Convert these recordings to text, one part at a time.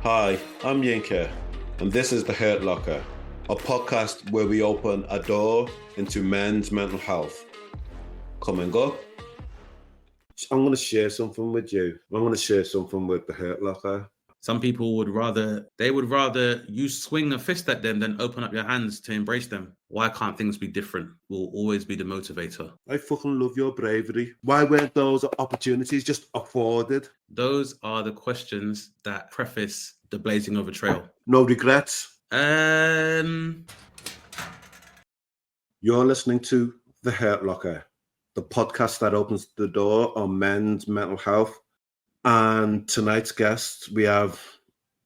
Hi, I'm Yinka, and this is The Hurt Locker, a podcast where we open a door into men's mental health. Coming up, I'm going to share something with you. I'm going to share something with The Hurt Locker. Some people would rather you swing a fist at them than open up your hands to embrace them. Why can't things be different? Will always be the motivator. I fucking love your bravery. Why weren't those opportunities just afforded? Those are the questions that preface the blazing of a trail. No regrets? You're listening to The Hurt Locker, the podcast that opens the door on men's mental health. And tonight's guest, we have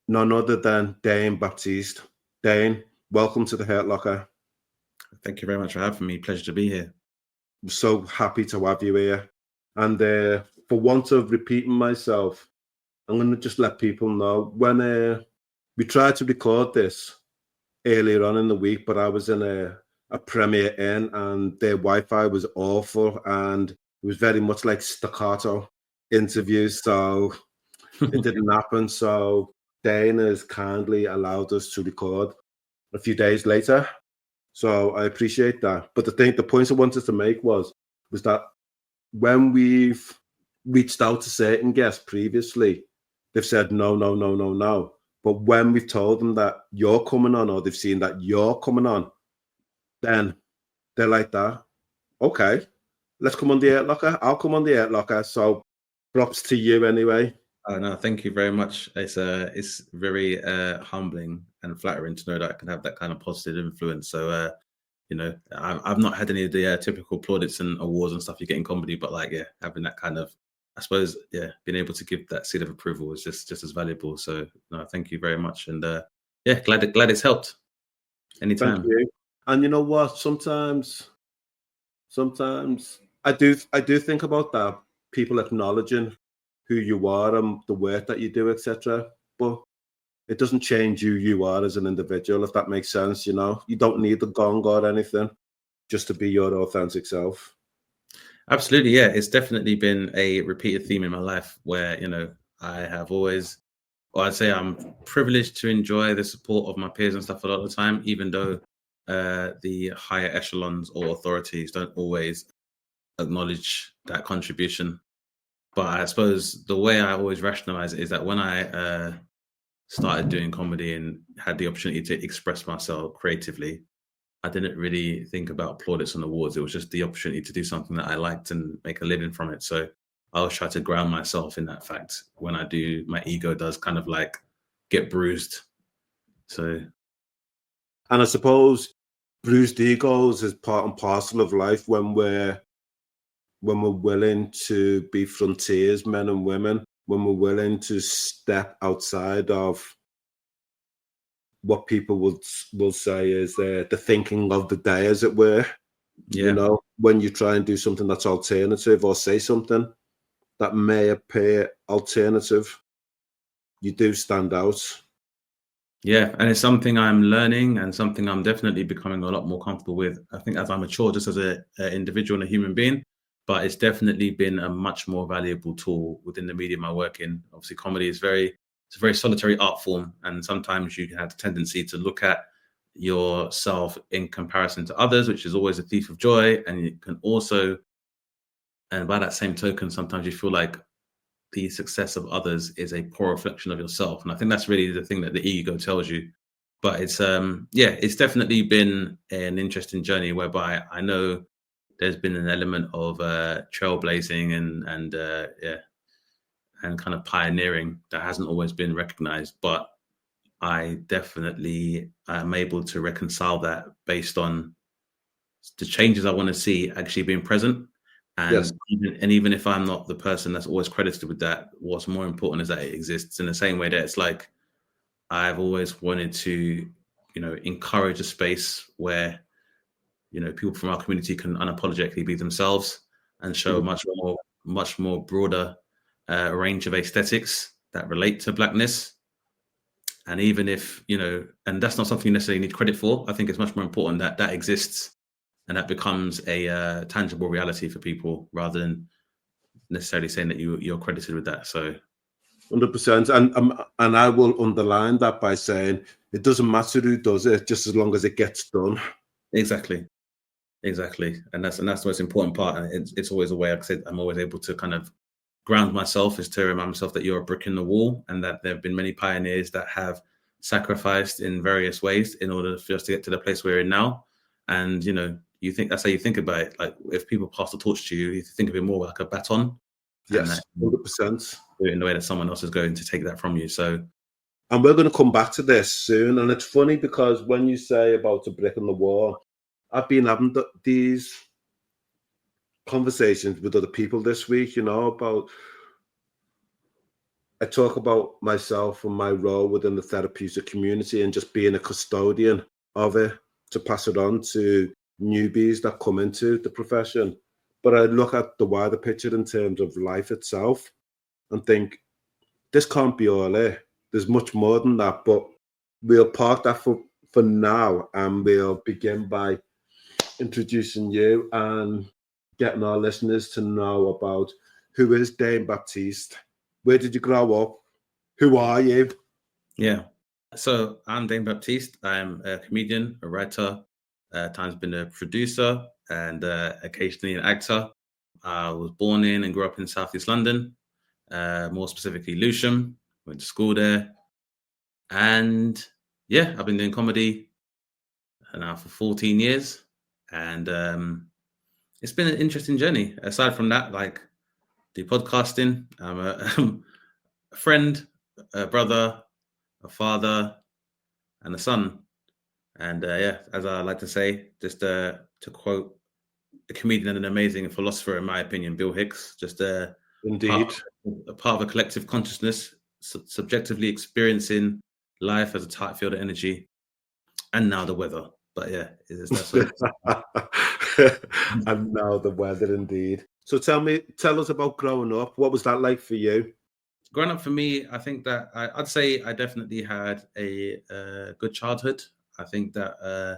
none other than Dane Baptiste. Dane, welcome to The Hurt Locker. Thank you very much for having me. Pleasure to be here. I'm so happy to have you here. And for want of repeating myself, I'm going to just let people know when we tried to record this earlier on in the week, but I was in a Premier Inn and their Wi-Fi was awful and it was very much like staccato interviews, so it didn't happen. So Dane has kindly allowed us to record a few days later. So I appreciate that. But the point I wanted to make was that when we've reached out to certain guests previously, they've said no. But when we've told them that you're coming on, or they've seen that you're coming on, then they're like that. Okay, let's come on the Hurt Locker. I'll come on the Hurt Locker. So props to you anyway. Oh, no, thank you very much. It's very humbling and flattering to know that I can have that kind of positive influence. So, I've not had any of the typical plaudits and awards and stuff you get in comedy, but having that kind of, I suppose, being able to give that seal of approval is just as valuable. So, no, thank you very much. And glad it's helped. Anytime. Thank you. And you know what? Sometimes I do think about that. People acknowledging who you are and the work that you do, etc. But it doesn't change who you are as an individual, if that makes sense. You know, you don't need the gong or anything just to be your authentic self. Absolutely, yeah. It's definitely been a repeated theme in my life where, I have always, or I'd say I'm privileged to enjoy the support of my peers and stuff a lot of the time, even though the higher echelons or authorities don't always acknowledge that contribution. But I suppose the way I always rationalize it is that when I started doing comedy and had the opportunity to express myself creatively, I didn't really think about plaudits and awards. It was just the opportunity to do something that I liked and make a living from it. So I always try to ground myself in that fact. When I do, my ego does kind of like get bruised. So, and I suppose bruised egos is part and parcel of life when we're willing to be frontiers, men and women, when we're willing to step outside of what people will say is the thinking of the day, as it were. Yeah. You know, when you try and do something that's alternative or say something that may appear alternative, you do stand out. Yeah, and it's something I'm learning and something I'm definitely becoming a lot more comfortable with. I think as I mature, just as an individual and a human being, but it's definitely been a much more valuable tool within the medium I work in. Obviously, comedy is it's a very solitary art form, and sometimes you have the tendency to look at yourself in comparison to others, which is always a thief of joy. And you can also, and by that same token, sometimes you feel like the success of others is a poor reflection of yourself. And I think that's really the thing that the ego tells you. But it's it's definitely been an interesting journey whereby I know there's been an element of trailblazing and kind of pioneering that hasn't always been recognized. But I definitely am able to reconcile that based on the changes I want to see actually being present. And, yes. Even if I'm not the person that's always credited with that, what's more important is that it exists in the same way that it's like I've always wanted to, encourage a space where, people from our community can unapologetically be themselves and show much more broader range of aesthetics that relate to Blackness. And even if, and that's not something you necessarily need credit for, I think it's much more important that that exists and that becomes a tangible reality for people rather than necessarily saying that you're credited with that. So, 100%. And I will underline that by saying it doesn't matter who does it, just as long as it gets done. Exactly. And that's the most important part. And it's always a way, like I said, I'm always able to kind of ground myself, is to remind myself that you're a brick in the wall, and that there have been many pioneers that have sacrificed in various ways in order for us to get to the place we're in now. And you think that's how you think about it. Like, if people pass the torch to you, you think of it more like a baton. Yes, 100%. In the way that someone else is going to take that from you. So, and we're going to come back to this soon. And it's funny because when you say about a brick in the wall, I've been having these conversations with other people this week, about, I talk about myself and my role within the therapeutic community and just being a custodian of it to pass it on to newbies that come into the profession. But I look at the wider picture in terms of life itself and think, this can't be all it. There's much more than that, but we'll park that for now, and we'll begin by introducing you and getting our listeners to know about who is Dane Baptiste. Where did you grow up? Who are you? Yeah. So I'm Dane Baptiste. I'm a comedian, a writer, at times been a producer, and occasionally an actor. I was born in and grew up in Southeast London, more specifically Lewisham. Went to school there. And yeah, I've been doing comedy now for 14 years. And it's been an interesting journey. Aside from that, like, do podcasting. I'm a friend, a brother, a father, and a son. And as I like to say, just to quote a comedian and an amazing philosopher, in my opinion, Bill Hicks, just indeed a part of a collective consciousness, subjectively experiencing life as a tight field of energy, and now the weather. But yeah, that's and now the weather, indeed. So tell us about growing up. What was that like for you? Growing up for me, I think that I'd say I definitely had a good childhood. I think that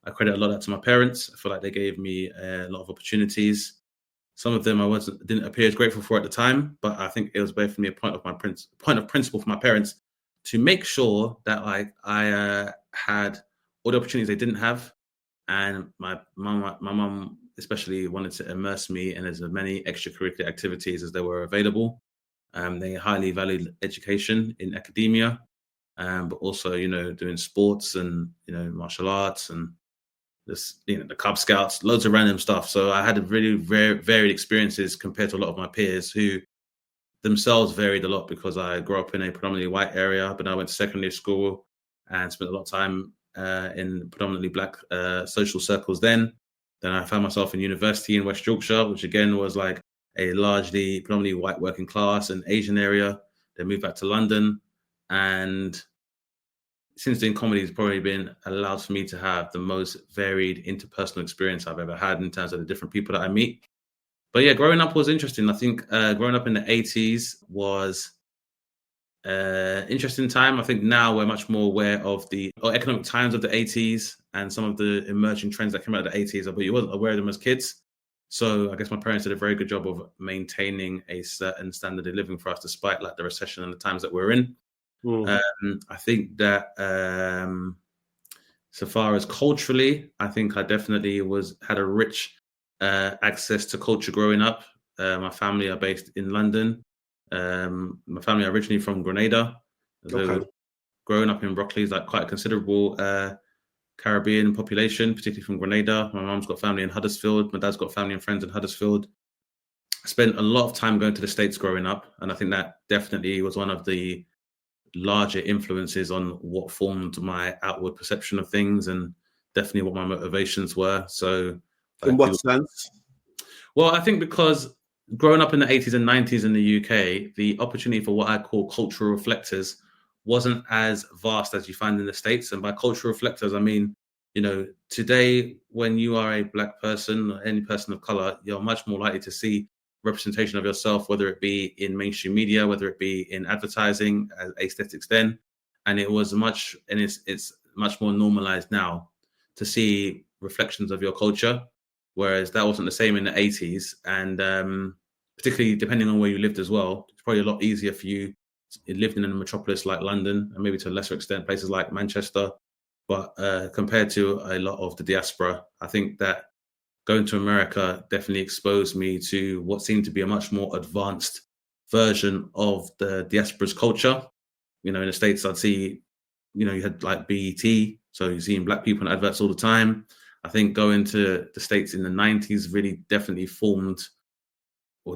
I credit a lot of that to my parents. I feel like they gave me a lot of opportunities. Some of them I didn't appear as grateful for at the time, but I think it was both for me a point of principle for my parents to make sure that I had all the opportunities they didn't have. And my mum especially wanted to immerse me in as many extracurricular activities as there were available. They highly valued education in academia, but also, doing sports and, martial arts and this, the Cub Scouts, loads of random stuff. So I had a really very varied experiences compared to a lot of my peers who themselves varied a lot, because I grew up in a predominantly white area, but I went to secondary school and spent a lot of time in predominantly black social circles then. Then I found myself in university in West Yorkshire, which again was like a largely predominantly white working class and Asian area. Then moved back to London, and since doing comedy, has probably been allowed for me to have the most varied interpersonal experience I've ever had in terms of the different people that I meet. But yeah, growing up was interesting. I think growing up in the 80s was interesting time. I think now we're much more aware of the economic times of the 80s and some of the emerging trends that came out of the 80s, but you wasn't aware of them as kids. So I guess my parents did a very good job of maintaining a certain standard of living for us, despite like the recession and the times that we're in. I think that so far as culturally, I think I definitely had a rich access to culture growing up. My family are based in London. My family are originally from Grenada. So growing up in Brockley is like quite a considerable Caribbean population, particularly from Grenada. My mum's got family in Huddersfield. My dad's got family and friends in Huddersfield. I spent a lot of time going to the States growing up, and I think that definitely was one of the larger influences on what formed my outward perception of things, and definitely what my motivations were. So in what sense? Well, I think because growing up in the 80s and 90s in the UK, the opportunity for what I call cultural reflectors wasn't as vast as you find in the States. And by cultural reflectors, I mean, today, when you are a Black person or any person of color, you're much more likely to see representation of yourself, whether it be in mainstream media, whether it be in advertising, as aesthetics then. And it's much more normalized now to see reflections of your culture, whereas that wasn't the same in the 80s. And particularly depending on where you lived as well, it's probably a lot easier for you lived in a metropolis like London, and maybe to a lesser extent places like Manchester. But compared to a lot of the diaspora, I think that going to America definitely exposed me to what seemed to be a much more advanced version of the diaspora's culture. In the States, I'd see, you had like BET, so you're seeing black people in adverts all the time. I think going to the States in the 90s really definitely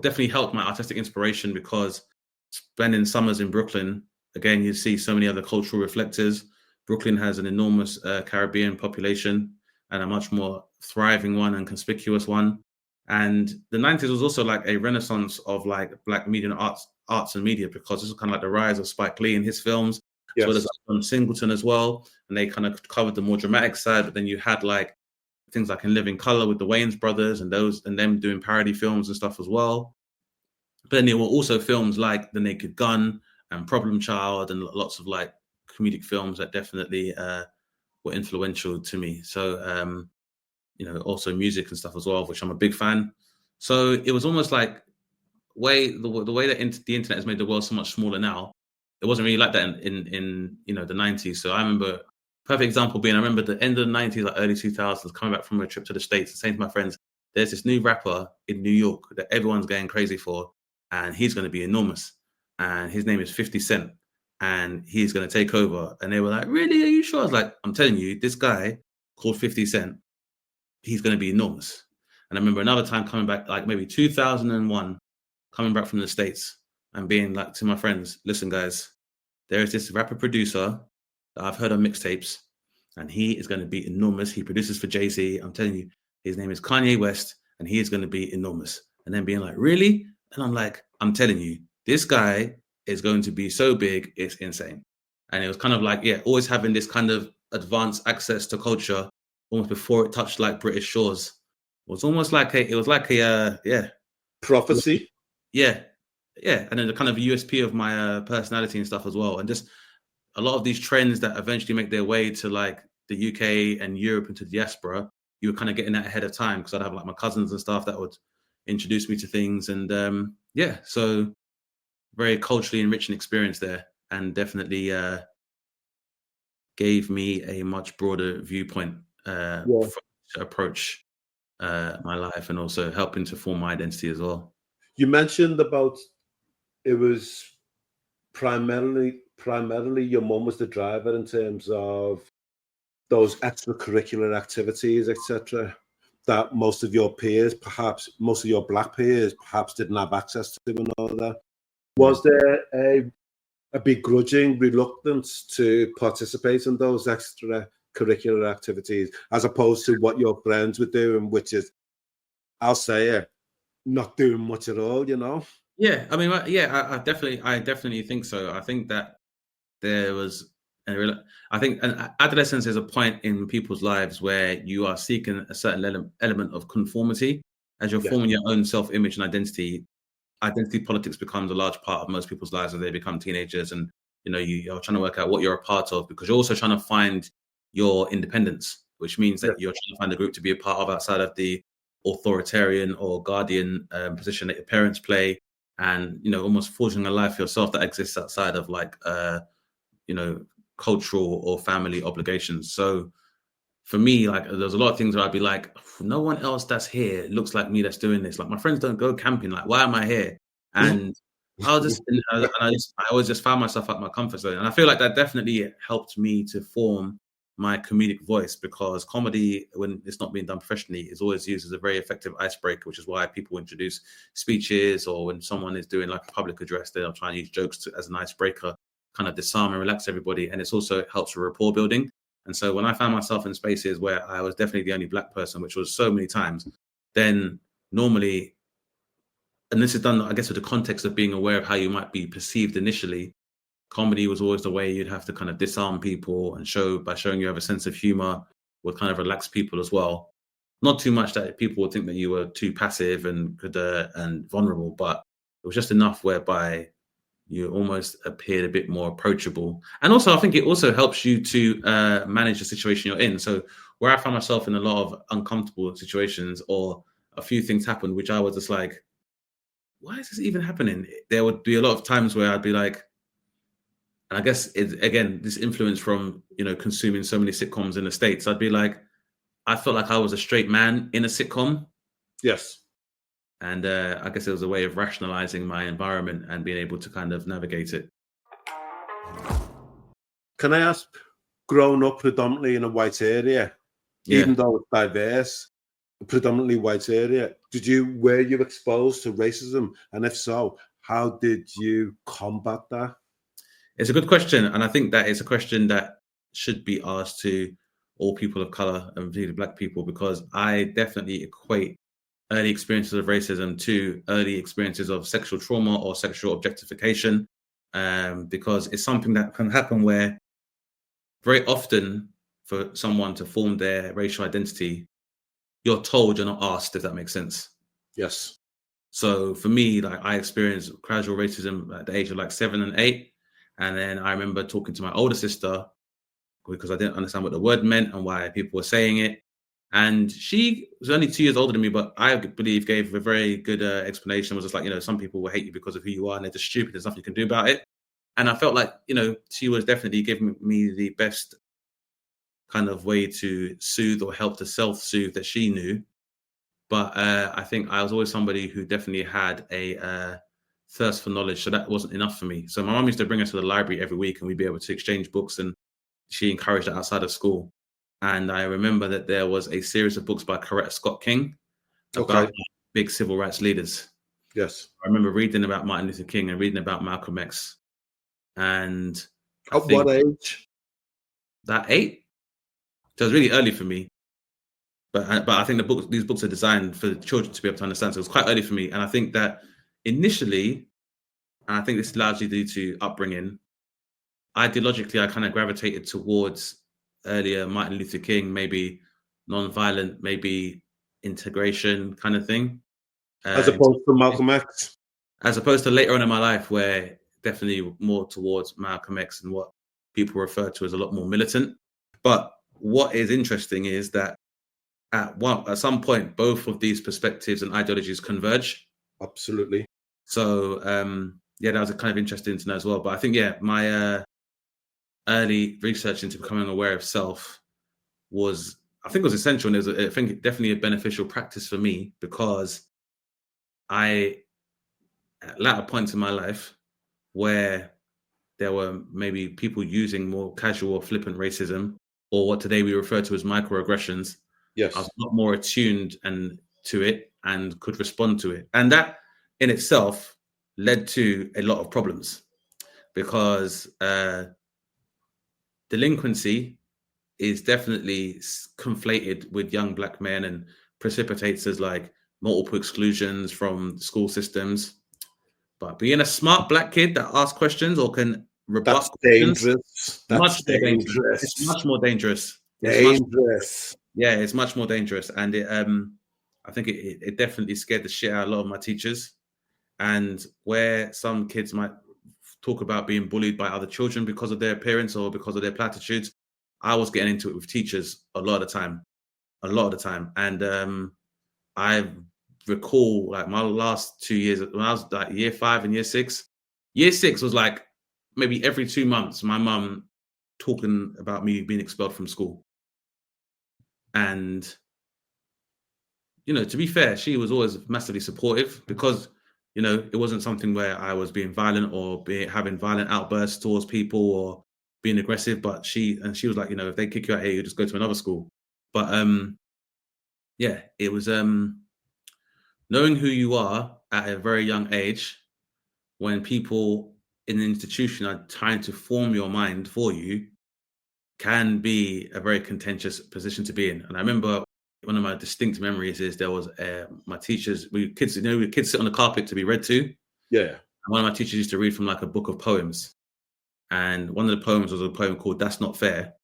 definitely helped my artistic inspiration, because spending summers in Brooklyn, again, you see so many other cultural reflectors. Brooklyn has an enormous Caribbean population, and a much more thriving one and conspicuous one. And the 90s was also like a renaissance of like black media and arts and media, because this was kind of like the rise of Spike Lee and his films, as well as Singleton as well. And they kind of covered the more dramatic side, but then you had like things like In Living Color with the Wayans brothers and them doing parody films and stuff as well. But then there were also films like The Naked Gun and Problem Child, and lots of like comedic films that definitely were influential to me. So, also music and stuff as well, which I'm a big fan. So it was almost like the way that the internet has made the world so much smaller now. It wasn't really like that in the 90s. So I remember, perfect example being, I remember the end of the 90s, like early 2000s, coming back from a trip to the States and saying to my friends, there's this new rapper in New York that everyone's going crazy for, and he's going to be enormous. And his name is 50 Cent, and he's going to take over. And they were like, really? Are you sure? I was like, I'm telling you, this guy called 50 Cent, he's going to be enormous. And I remember another time coming back, like maybe 2001, coming back from the States and being like to my friends, listen, guys, there is this rapper producer that I've heard on mixtapes, and he is going to be enormous. He produces for Jay-Z. I'm telling you, his name is Kanye West, and he is going to be enormous. And then being like, really? And I'm like, I'm telling you, this guy is going to be so big, it's insane. And it was kind of like, always having this kind of advanced access to culture almost before it touched like British shores. It was almost like a prophecy. Yeah. And then the kind of USP of my personality and stuff as well. And just a lot of these trends that eventually make their way to like the UK and Europe and to the diaspora, you were kind of getting that ahead of time, because I'd have like my cousins and stuff that would introduce me to things. And so very culturally enriching experience there, and definitely gave me a much broader viewpoint to approach my life, and also helping to form my identity as well. You mentioned about it was primarily your mum was the driver in terms of those extracurricular activities, etc., that most of your peers, perhaps most of your black peers, perhaps didn't have access to and all that. Was there a begrudging reluctance to participate in those extracurricular activities, as opposed to what your friends were doing, which is, I'll say it, not doing much at all, Yeah, I mean, I definitely think so. I think that there was, I think adolescence is a point in people's lives where you are seeking a certain element of conformity. As you're forming your own self-image and identity politics becomes a large part of most people's lives as they become teenagers. And, you're trying to work out what you're a part of, because you're also trying to find your independence, which means that you're trying to find a group to be a part of outside of the authoritarian or guardian position that your parents play, and almost forging a life for yourself that exists outside of like cultural or family obligations. So for me, like, there's a lot of things where I'd be like, no one else that's here looks like me that's doing this. Like, my friends don't go camping. Like, why am I here? And I always just found myself at my comfort zone. And I feel like that definitely helped me to form my comedic voice, because comedy, when it's not being done professionally, is always used as a very effective icebreaker, which is why people introduce speeches, or when someone is doing like a public address, they'll try and use jokes as an icebreaker, kind of disarm and relax everybody. And it's also helps with rapport building. And so when I found myself in spaces where I was definitely the only black person, which was so many times, then normally, and this is done, I guess, with the context of being aware of how you might be perceived initially, comedy was always the way you'd have to kind of disarm people and by showing you have a sense of humor, would kind of relax people as well. Not too much that people would think that you were too passive and vulnerable, but it was just enough whereby you almost appeared a bit more approachable. And also, I think it also helps you to manage the situation you're in. So where I found myself in a lot of uncomfortable situations, or a few things happened, which I was just like, why is this even happening? There would be a lot of times where I'd be like, And I guess again, this influence from, consuming so many sitcoms in the States, I'd be like, I felt like I was a straight man in a sitcom. Yes. And I guess it was a way of rationalizing my environment and being able to kind of navigate it. Can I ask, growing up predominantly in a white area, Yeah. even though it's diverse, predominantly white area, were you exposed to racism? And if so, how did you combat that? It's a good question. And I think that it's a question that should be asked to all people of color, and particularly Black people, because I definitely equate early experiences of racism to early experiences of sexual trauma or sexual objectification, because it's something that can happen where very often for someone to form their racial identity, you're told, you're not asked, if that makes sense. Yes. So for me, like, I experienced casual racism at the age of like 7 and 8. And then I remember talking to my older sister because I didn't understand what the word meant and why people were saying it. And she was only 2 years older than me, but I believe gave a very good explanation. It was just like, some people will hate you because of who you are and they're just stupid. There's nothing you can do about it. And I felt like, she was definitely giving me the best kind of way to soothe or help to self-soothe that she knew. But I think I was always somebody who definitely had a thirst for knowledge. So that wasn't enough for me. So my mom used to bring us to the library every week and we'd be able to exchange books, and she encouraged it outside of school. And I remember that there was a series of books by Coretta Scott King about big civil rights leaders. Yes. I remember reading about Martin Luther King and reading about Malcolm X. And at what age? That 8. So it was really early for me. But I think these books are designed for children to be able to understand. So it was quite early for me. And I think that initially, and I think this is largely due to upbringing, ideologically, I kind of gravitated towards earlier Martin Luther King, maybe non-violent, maybe integration kind of thing. As opposed to Malcolm X? As opposed to later on in my life, where definitely more towards Malcolm X and what people refer to as a lot more militant. But what is interesting is that at some point, both of these perspectives and ideologies converge. Absolutely. So, that was kind of interesting to know as well. But I think, my early research into becoming aware of self was essential. And I think definitely a beneficial practice for me, because at latter points in my life where there were maybe people using more casual or flippant racism, or what today we refer to as microaggressions. Yes. I was a lot more attuned to it and could respond to it. And that in itself led to a lot of problems, because delinquency is definitely conflated with young Black men and precipitates as like multiple exclusions from school systems. But being a smart Black kid that asks questions or can rebut dangerous. That's dangerous. It's much more dangerous. It's much more dangerous. And it, I think it definitely scared the shit out of a lot of my teachers. And where some kids might talk about being bullied by other children because of their appearance or because of their platitudes, I was getting into it with teachers a lot of the time. And I recall like my last 2 years, when I was like year 5 and year 6. Year 6 was like maybe every 2 months, my mum talking about me being expelled from school. And, to be fair, she was always massively supportive, because, it wasn't something where I was being violent or having violent outbursts towards people or being aggressive. But she was like, if they kick you out here, you just go to another school. But it was knowing who you are at a very young age, when people in an institution are trying to form your mind for you, can be a very contentious position to be in. And I remember one of my distinct memories is there was my teachers, kids sit on the carpet to be read to. Yeah. And one of my teachers used to read from like a book of poems. And one of the poems was a poem called "That's Not Fair."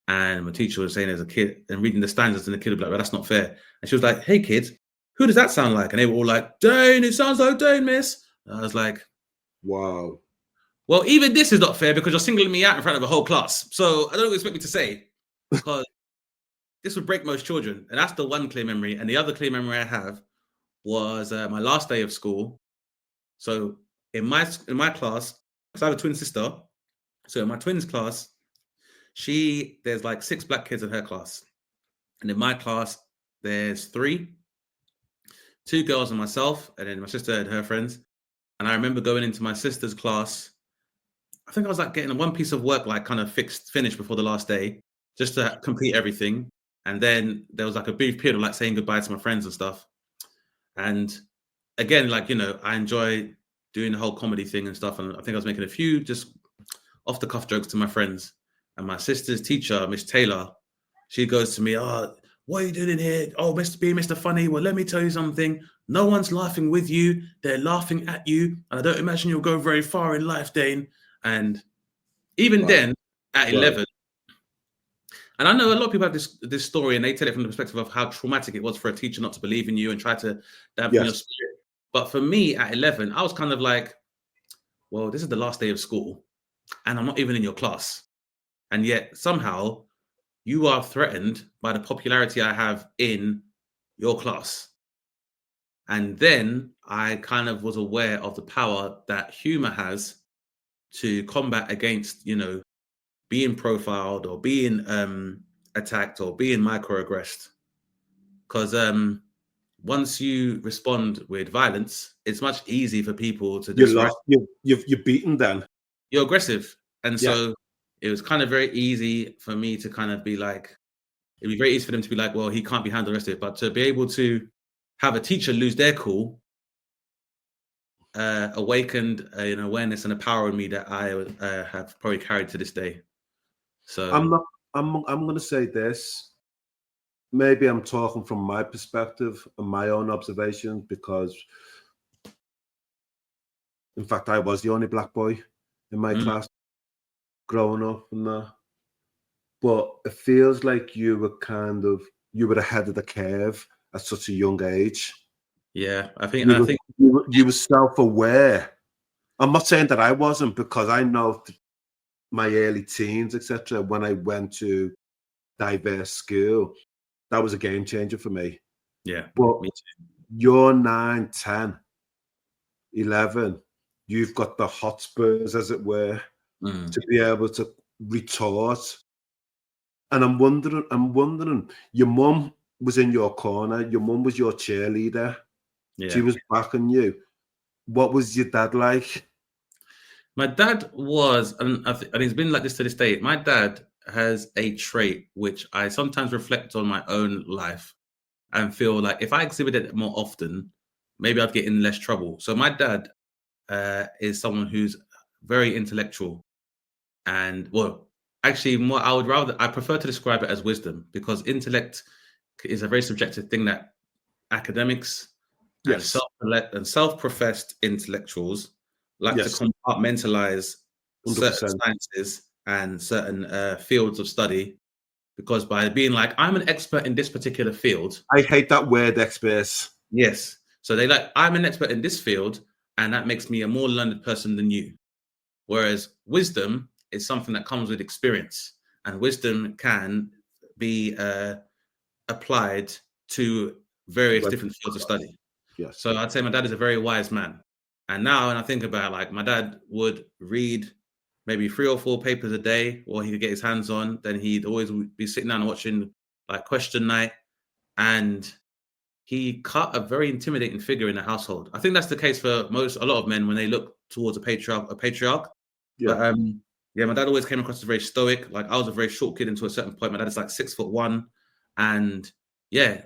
And my teacher was saying as a kid and reading the stanzas, and the kid would be like, "Well, that's not fair." And she was like, "Hey kids, who does that sound like?" And they were all like, "Dane, it sounds like Dane, miss." And I was like, wow. Well, even this is not fair, because you're singling me out in front of a whole class. So I don't know what you expect me to say, because this would break most children. And that's the one clear memory. And the other clear memory I have was my last day of school. So in my class, because I have a twin sister, So in my twins class, there's like 6 black kids in her class. And in my class, there's 3, 2 girls and myself, and then my sister and her friends. And I remember going into my sister's class. I think I was like getting one piece of work, like kind of finished before the last day, just to complete everything. And then there was like a brief period of like saying goodbye to my friends and stuff. And again, like, you know, I enjoy doing the whole comedy thing and stuff. And I think I was making a few just off the cuff jokes to my friends. And my sister's teacher, Miss Taylor, she goes to me, "Oh, what are you doing in here? Oh, Mr. Funny. Well, let me tell you something. No one's laughing with you. They're laughing at you. And I don't imagine you'll go very far in life, Dane." And even then, at 11, and I know a lot of people have this story and they tell it from the perspective of how traumatic it was for a teacher not to believe in you and try to dampen your spirit. But for me at 11, I was kind of like, well, this is the last day of school and I'm not even in your class. And yet somehow you are threatened by the popularity I have in your class. And then I kind of was aware of the power that humor has to combat against, you know, being profiled or being attacked or being microaggressed. Because once you respond with violence, it's much easier for people to just... You're beaten then. You're aggressive. And so it was kind of very easy for me to kind of be like, it'd be very easy for them to be like, well, he can't be handled the rest of it. But to be able to have a teacher lose their cool awakened an awareness and a power in me that I have probably carried to this day. So I'm going to say this. Maybe I'm talking from my perspective and my own observations, because in fact I was the only black boy in my class growing up and that. But it feels like you were ahead of the curve at such a young age. Yeah, I think you were self-aware. I'm not saying that I wasn't, because I know my early teens, etc., when I went to diverse school, that was a game changer for me. Yeah, but me too. You're 9, 10, 11. You've got the hotspurs, as it were, to be able to retort. And I'm wondering, your mum was in your corner. Your mum was your cheerleader. Yeah. She was backing you. What was your dad like? My dad was, and he's been like this to this day. My dad has a trait which I sometimes reflect on my own life and feel like if I exhibited it more often, maybe I'd get in less trouble. So my dad is someone who's very intellectual, and well, actually, more I prefer to describe it as wisdom, because intellect is a very subjective thing that academics and self-professed intellectuals like to compartmentalize certain sciences and certain fields of study, because by being like, I'm an expert in this particular field. I hate that word, experts. Yes. So they like, I'm an expert in this field, and that makes me a more learned person than you. Whereas wisdom is something that comes with experience, and wisdom can be applied to various different fields of study. Yes. So I'd say my dad is a very wise man. And now when I think about, like, my dad would read maybe 3 or 4 papers a day, or he could get his hands on, then he'd always be sitting down and watching like Question Night. And he cut a very intimidating figure in the household. I think that's the case for a lot of men when they look towards a patriarch. Yeah. But my dad always came across as very stoic. Like, I was a very short kid until a certain point. My dad is like 6'1", and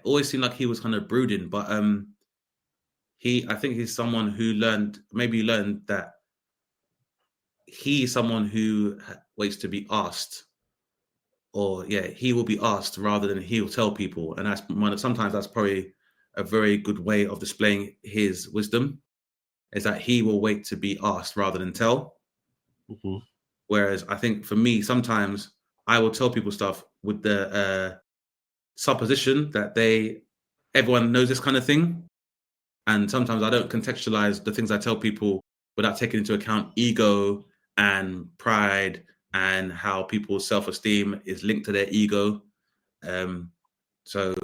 always seemed like he was kind of brooding. But I think he's someone who learned that he's someone who waits to be asked, or he will be asked rather than he'll tell people. And sometimes that's probably a very good way of displaying his wisdom, is that he will wait to be asked rather than tell. Mm-hmm. Whereas I think for me, sometimes I will tell people stuff with the supposition that everyone knows this kind of thing. And sometimes I don't contextualize the things I tell people without taking into account ego and pride and how people's self-esteem is linked to their ego. So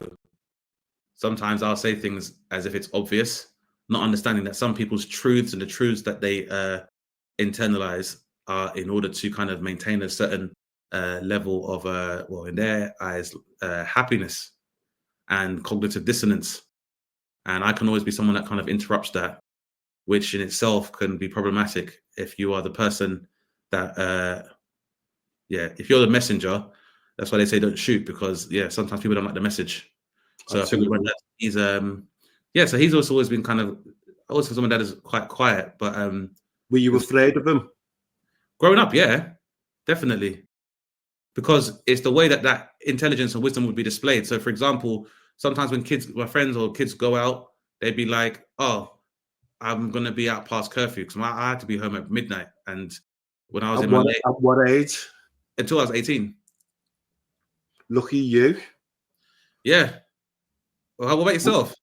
sometimes I'll say things as if it's obvious, not understanding that some people's truths and the truths that they internalize in order to kind of maintain a certain level of, well, in their eyes, happiness and cognitive dissonance. And I can always be someone that kind of interrupts that, which in itself can be problematic if you are the person that, if you're the messenger. That's why they say don't shoot, because sometimes people don't like the message. So absolutely. I think that he's so he's also always been kind of also someone that is quite quiet. But were you afraid of him growing up? Yeah, definitely, because it's the way that intelligence and wisdom would be displayed. So, for example, sometimes when my friends or kids go out, they'd be like, "Oh, I'm gonna be out past curfew because I had to be home at midnight." And when I was at what age? Until I was 18. Lucky you. Yeah. Well, how about yourself?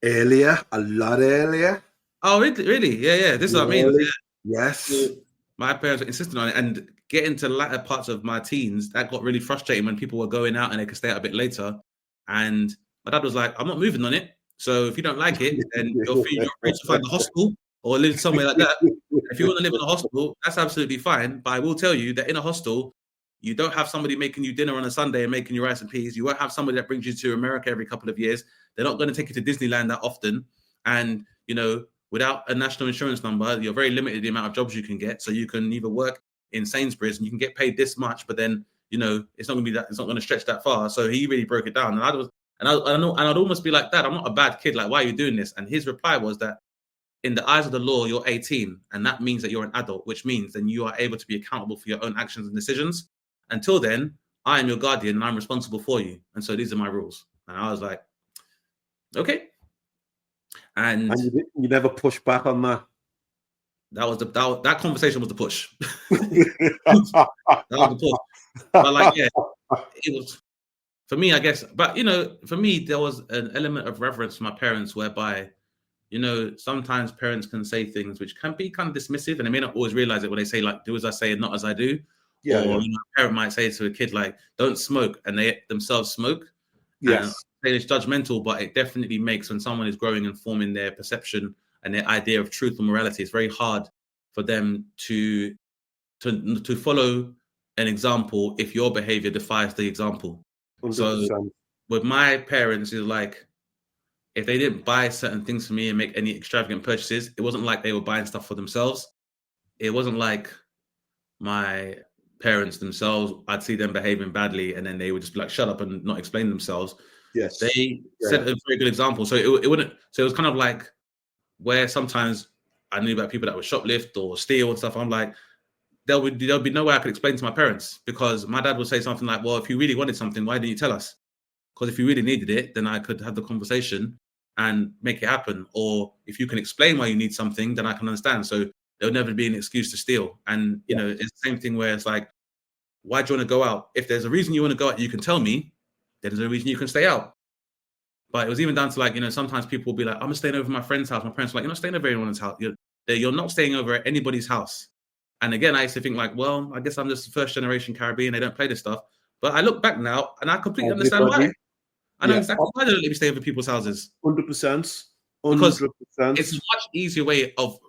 Earlier, a lot earlier. Oh, really? Yeah. This is what I mean. Yeah. Yes. So my parents were insisting on it, and getting to the latter parts of my teens, that got really frustrating when people were going out and they could stay out a bit later. And my dad was like, "I'm not moving on it. So if you don't like it, then you're free to find a hostel or live somewhere like that. If you want to live in a hostel, that's absolutely fine. But I will tell you that in a hostel, you don't have somebody making you dinner on a Sunday and making you rice and peas. You won't have somebody that brings you to America every couple of years. They're not going to take you to Disneyland that often. And, without a national insurance number, you're very limited the amount of jobs you can get. So you can either work in Sainsbury's and you can get paid this much, but then, it's not going to be that, it's not going to stretch that far." So he really broke it down. And I'd almost be like, "Dad, I'm not a bad kid. Like, why are you doing this?" And his reply was that in the eyes of the law, you're 18. And that means that you're an adult, which means then you are able to be accountable for your own actions and decisions. Until then, I am your guardian and I'm responsible for you. And so these are my rules. And I was like, okay. And you never pushed back on that. That conversation was the push. That was the push. But it was for me, I guess. But for me, there was an element of reverence for my parents, whereby, sometimes parents can say things which can be kind of dismissive, and they may not always realize it when they say, like, "Do as I say and not as I do." Yeah, or a parent might say to a kid, like, "Don't smoke," and they themselves smoke. Yes. And it's judgmental, but it definitely makes, when someone is growing and forming their perception and their idea of truth and morality, it's very hard for them to follow an example if your behavior defies the example. 100%. So with my parents, it's like, if they didn't buy certain things for me and make any extravagant purchases, it wasn't like they were buying stuff for themselves. It wasn't like my parents themselves, I'd see them behaving badly and then they would just be like, "Shut up," and not explain themselves. Yes. They set a very good example. So it wouldn't, so it was kind of like where sometimes I knew about people that would shoplift or steal and stuff. I'm like, there'll be no way I could explain to my parents, because my dad would say something like, "Well, if you really wanted something, why didn't you tell us? Because if you really needed it, then I could have the conversation and make it happen. Or if you can explain why you need something, then I can understand." So there'll never be an excuse to steal. And, it's the same thing where it's like, why do you want to go out? If there's a reason you want to go out, you can tell me. There's a reason you can stay out. But it was even down to, like, sometimes people will be like, "I'm staying over at my friend's house." My parents were like, "You're not staying over at anyone's house. You're not staying over at anybody's house." And again, I used to think, like, well, I guess I'm just first generation Caribbean. They don't play this stuff. But I look back now and I completely understand why. I know exactly why they don't let me stay over people's houses. 100%. Because it's a much easier way of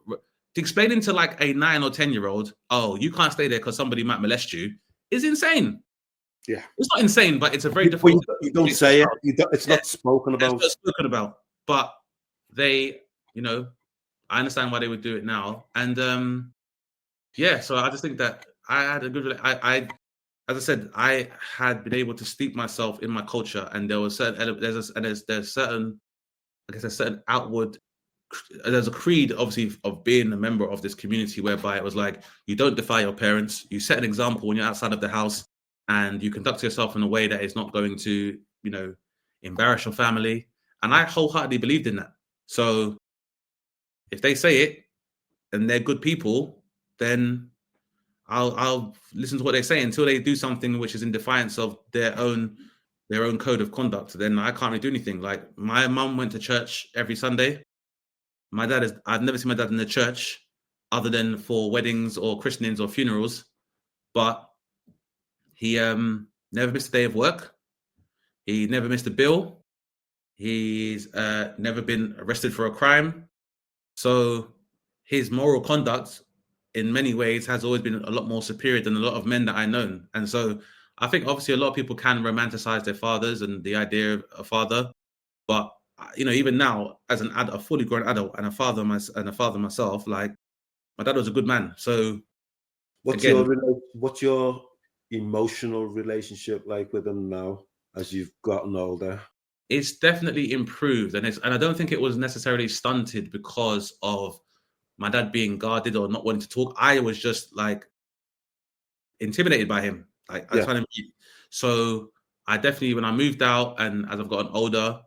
explaining to, like, a 9 or 10-year-old, "Oh, you can't stay there because somebody might molest you," is insane. Yeah. It's not insane, but it's a very difficult. You don't say it. It's not spoken about. It's not spoken about. But they, I understand why they would do it now. And so I just think that I had a good. As I said, I had been able to steep myself in my culture, and there was certain there's certain, I guess, a certain outward. There's a creed, obviously, of being a member of this community, whereby it was like, you don't defy your parents. You set an example when you're outside of the house, and you conduct yourself in a way that is not going to, embarrass your family. And I wholeheartedly believed in that. So if they say it and they're good people, then I'll listen to what they say until they do something which is in defiance of their own code of conduct. Then I can't really do anything. Like, my mum went to church every Sunday. I've never seen my dad in the church other than for weddings or christenings or funerals, but he never missed a day of work. He never missed a bill. He's never been arrested for a crime. So his moral conduct in many ways has always been a lot more superior than a lot of men that I known. And so I think obviously a lot of people can romanticize their fathers and the idea of a father, but even now as a fully grown adult and a father myself, like my dad was a good man. So What's your emotional relationship like with him now as you've gotten older? It's definitely improved, and I don't think it was necessarily stunted because of my dad being guarded or not wanting to talk. I was just like intimidated by him. Like I Yeah. found him. So I definitely, when I moved out and as I've gotten older,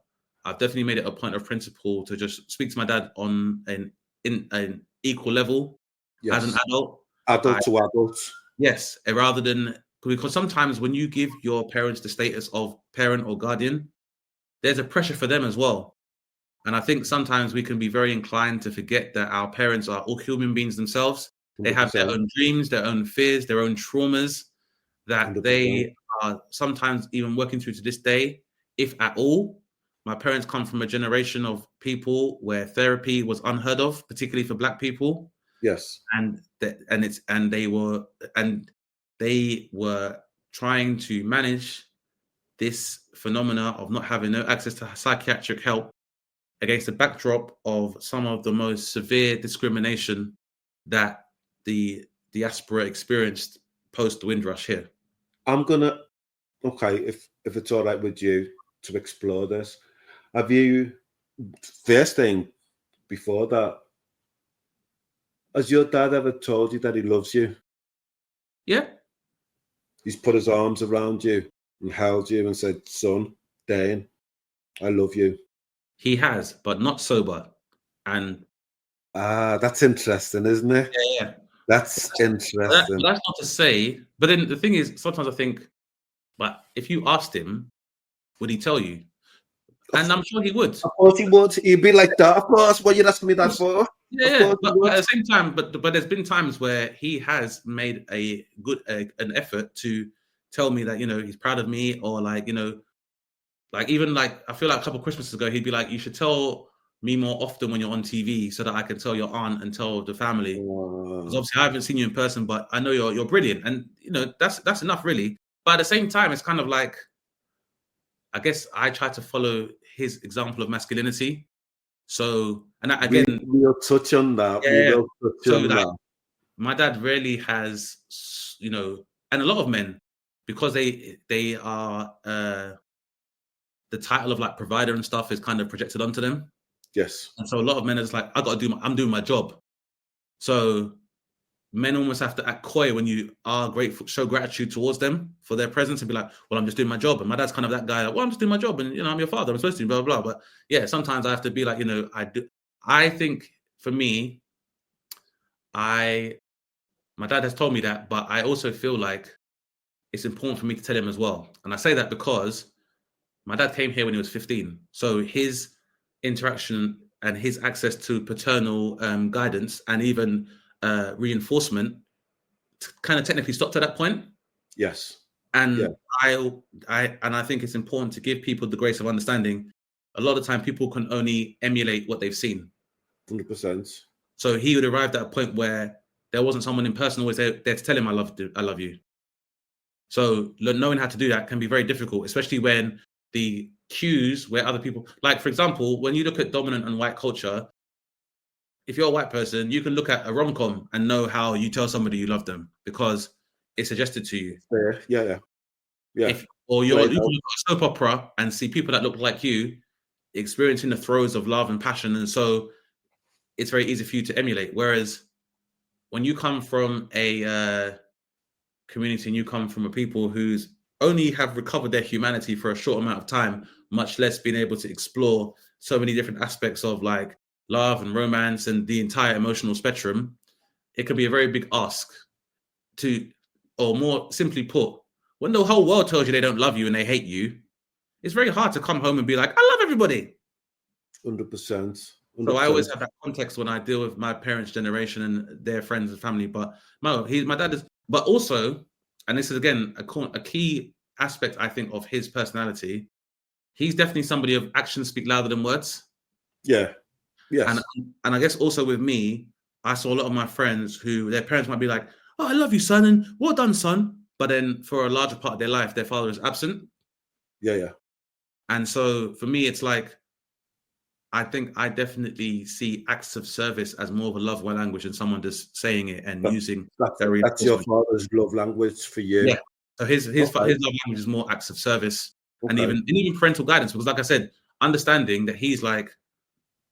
I've definitely made it a point of principle to just speak to my dad on an equal level as an Yes. adult. Adult to adults. Yes, rather than, because sometimes when you give your parents the status of parent or guardian, there's a pressure for them as well. And I think sometimes we can be very inclined to forget that our parents are all human beings themselves. They have their 100%. own dreams, their own fears, their own traumas that 100%. they are sometimes even working through to this day, if at all. My parents come from a generation of people where therapy was unheard of, particularly for Black people. Yes. And they were trying to manage this phenomena of not having no access to psychiatric help against the backdrop of some of the most severe discrimination that the diaspora experienced post the Windrush here. I'm gonna, okay, if it's all right with you to explore this, have you, first thing before that, has your dad ever told you that he loves you? Yeah. He's put his arms around you and held you and said, son, Dane, I love you. He has, but not sober. And that's interesting, isn't it? yeah. That's interesting. That's not to say, but then the thing is, sometimes I think, but if you asked him, would he tell you? And I'm sure he would. Of course he would. He'd be like that. Of course, what you asking me that for? Yeah, but at the same time, but there's been times where he has made an effort to tell me that he's proud of me, or like even like I feel like a couple of Christmases ago he'd be like, you should tell me more often when you're on TV so that I can tell your aunt and tell the family. Because obviously I haven't seen you in person, but I know you're brilliant, and that's enough really. But at the same time, it's kind of like, I guess I try to follow his example of masculinity. So, and again, we'll touch on that. Yeah. My dad really has, and a lot of men, because they are the title of like provider and stuff is kind of projected onto them. Yes. And so a lot of men are just like, I'm doing my job. So men almost have to act coy when you are grateful, show gratitude towards them for their presence, and be like, well, I'm just doing my job. And my dad's kind of that guy, like, well, I'm just doing my job, and I'm your father, I'm supposed to, blah, blah, blah. But yeah, sometimes I have to be like, I think for me, my dad has told me that, but I also feel like it's important for me to tell him as well. And I say that because my dad came here when he was 15. So his interaction and his access to paternal guidance and even reinforcement kind of technically stopped at that point. Yes. And yeah. I think it's important to give people the grace of understanding. A lot of time people can only emulate what they've seen. 100%. So he would arrive at a point where there wasn't someone in person always there to tell him I love you. So knowing how to do that can be very difficult, especially when the cues where other people, like for example, when you look at dominant and white culture, if you're a white person, you can look at a rom-com and know how you tell somebody you love them because it's suggested to you. Yeah. Or you can look at a soap opera and see people that look like you experiencing the throes of love and passion, and so it's very easy for you to emulate. Whereas when you come from a community and you come from a people who's only have recovered their humanity for a short amount of time, much less being able to explore so many different aspects of like love and romance and the entire emotional spectrum, it can be a very big ask to, or more simply put, when the whole world tells you they don't love you and they hate you, it's very hard to come home and be like, I love everybody. 100%. So I always have that context when I deal with my parents' generation and their friends and family. But my dad is, but also, and this is again a key aspect I think of his personality. He's definitely somebody of actions speak louder than words. Yeah. Yes. And I guess also with me, I saw a lot of my friends who their parents might be like, "Oh, I love you, son, and well done, son." But then for a larger part of their life, their father is absent. Yeah. And so for me, it's like, I think I definitely see acts of service as more of a love language than someone just saying it and using that That's your reinforcement. father's love language for you. Yeah. So his love language is more acts of service and Okay. even parental guidance. Because like I said, understanding that he's like,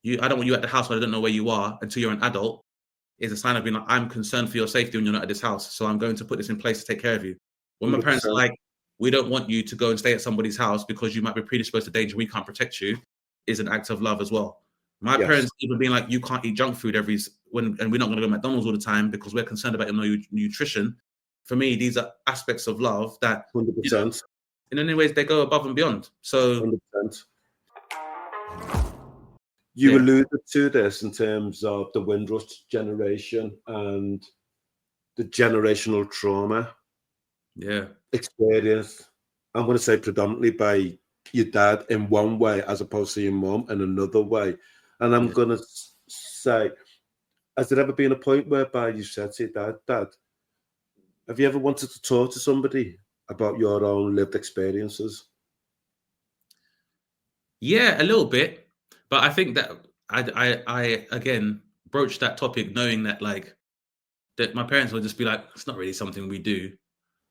I don't want you at the house when I don't know where you are until you're an adult is a sign of being like, I'm concerned for your safety when you're not at this house. So I'm going to put this in place to take care of you. When my parents are 100%. like, we don't want you to go and stay at somebody's house because you might be predisposed to danger, we can't protect you, is an act of love as well. My Yes. parents even being like, you can't eat junk food and we're not going to go to McDonald's all the time because we're concerned about your nutrition. For me, these are aspects of love that 100%. in many ways they go above and beyond. So 100%. You alluded to this in terms of the Windrush generation and the generational trauma experience. I'm going to say predominantly by your dad in one way as opposed to your mum in another way. And I'm going to say, has there ever been a point whereby you said to your dad, have you ever wanted to talk to somebody about your own lived experiences? Yeah, a little bit. But I think that I again broached that topic knowing that like that my parents would just be like, it's not really something we do.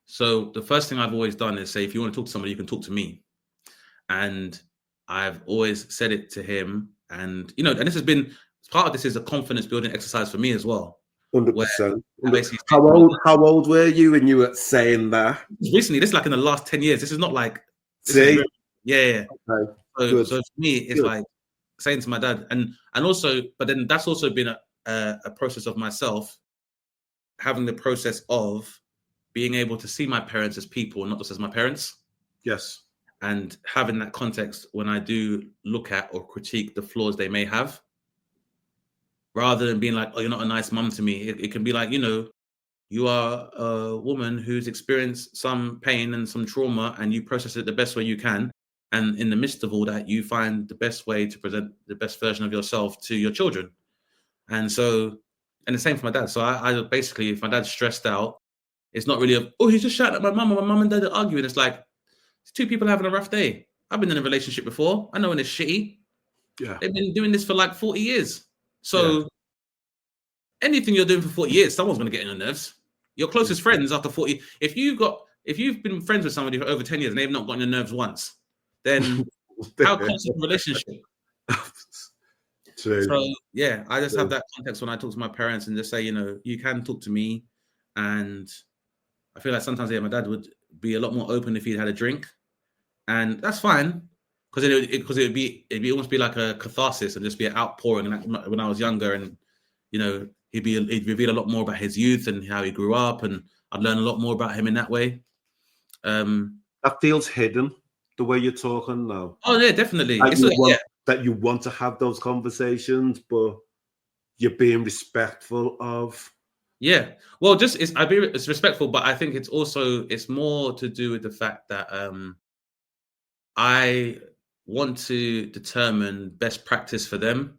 So the first thing I've always done is say, if you want to talk to somebody, you can talk to me. And I've always said it to him. And, and this has been, part of this is a confidence building exercise for me as well. 100%. How old were you when you were saying that? Recently, this is like in the last 10 years. This is not like... See? Yeah. Okay. So for me, it's like saying to my dad, and also, but then that's also been a process of myself having the process of being able to see my parents as people, not just as my parents. Yes. And having that context when I do look at or critique the flaws they may have, rather than being like, oh, you're not a nice mum to me. It can be like, you are a woman who's experienced some pain and some trauma and you process it the best way you can. And in the midst of all that, you find the best way to present the best version of yourself to your children. And so, and the same for my dad. So I basically, if my dad's stressed out, it's not really he's just shouting at my mum, and my mum and dad are arguing. It's like, it's two people having a rough day. I've been in a relationship before. I know when it's shitty. Yeah. They've been doing this for like 40 years. So anything you're doing for 40 years, someone's going to get on your nerves. Your closest friends after 40, if you've been friends with somebody for over 10 years and they've not gotten your nerves once, then how close is the relationship? True. So yeah, I just have that context when I talk to my parents and just say, you can talk to me. And I feel like sometimes my dad would be a lot more open if he'd had a drink, and that's fine because it'd be almost be like a catharsis and just be an outpouring. And when I was younger, and he'd reveal a lot more about his youth and how he grew up, and I'd learn a lot more about him in that way. That feels hidden the way you're talking now. Oh yeah, definitely. That you want to have those conversations, but you're being respectful of. Yeah, well, it's respectful, but I think it's more to do with the fact that I want to determine best practice for them,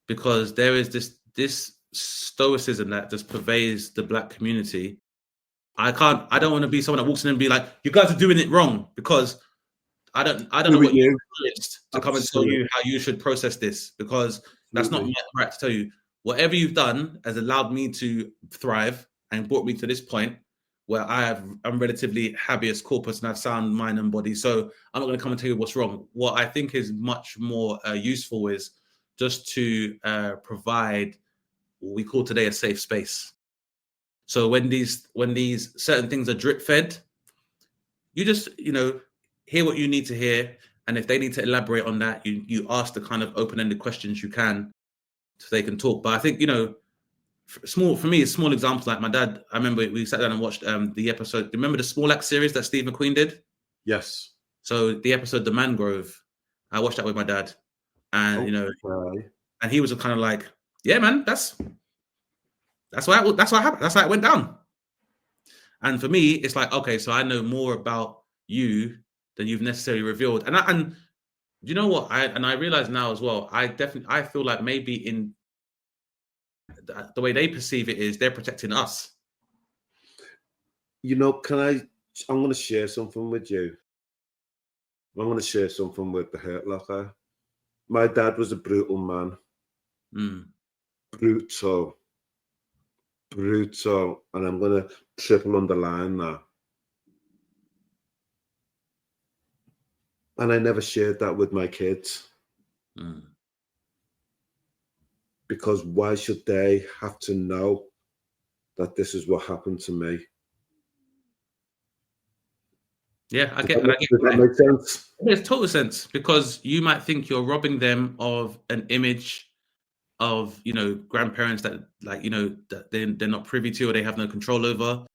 because there is this stoicism that just pervades the Black community. I don't want to be someone that walks in and be like, you guys are doing it wrong, because I don't know what you're experienced to come and tell you how you should process this, because that's not my right to tell you. Whatever you've done has allowed me to thrive and brought me to this point where I'm relatively habeas corpus and have sound mind and body. So I'm not going to come and tell you what's wrong. What I think is much more useful is just to provide what we call today a safe space. So when these certain things are drip fed, you just hear what you need to hear, and if they need to elaborate on that, you ask the kind of open-ended questions you can, so they can talk. But I think small examples, like my dad. I remember we sat down and watched the episode. Remember the Small Axe series that Steve McQueen did? Yes. So the episode The Mangrove, I watched that with my dad, and and he was kind of like, yeah, man, that's what happened. That's how it went down. And for me, it's like, okay, so I know more about you than you've necessarily revealed. And you know what? I realize now as well, I feel like maybe in the way they perceive it is they're protecting us. You know, I'm going to share something with you. I'm going to share something with the Hurt Locker. My dad was a brutal man. Brutal. And I'm going to triple underline that. And I never shared that with my kids. Because why should they have to know that this is what happened to me? Yeah, I get Does that make sense? It makes total sense, because you might think you're robbing them of an image of, grandparents that, like, that they're not privy to or they have no control over.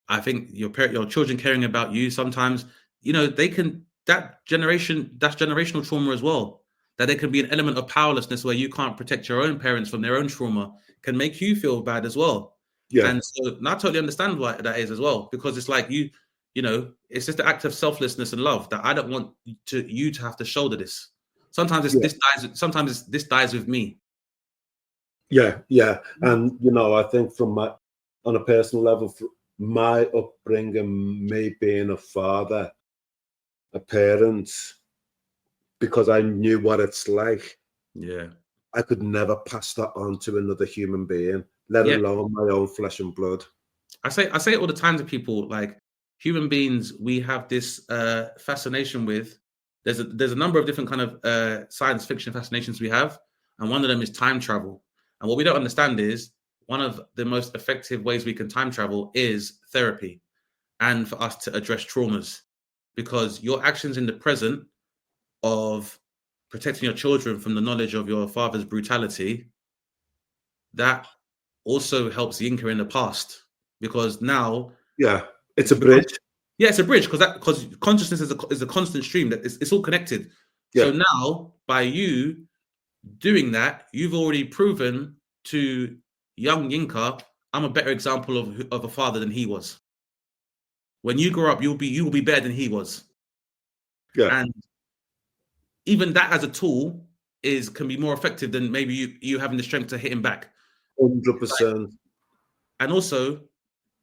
I think your children caring about you sometimes, they can, that's generational trauma as well. That there can be an element of powerlessness where you can't protect your own parents from their own trauma, can make you feel bad as well. Yeah. And so I totally understand why that is as well, because it's like it's just the act of selflessness and love that I don't want you to have to shoulder this. Sometimes this dies with me. Yeah. And, I think on a personal level, my upbringing, me being a father, a parent, because I knew what it's like. Yeah. I could never pass that on to another human being, let alone my own flesh and blood. I say it all the time to people, like, human beings, we have this fascination with, there's a number of different kind of science fiction fascinations we have, and one of them is time travel. And what we don't understand is one of the most effective ways we can time travel is therapy, and for us to address traumas, because your actions in the present of protecting your children from the knowledge of your father's brutality, that also helps the Inca in the past, because now it's a bridge. Yeah, it's a bridge, because consciousness is a constant stream that it's all connected. So now, by you doing that, you've already proven to young Yinka, I'm a better example of a father than he was. When you grow up, you will be better than he was. Yeah. And even that as a tool can be more effective than maybe you having the strength to hit him back. 100%. And also,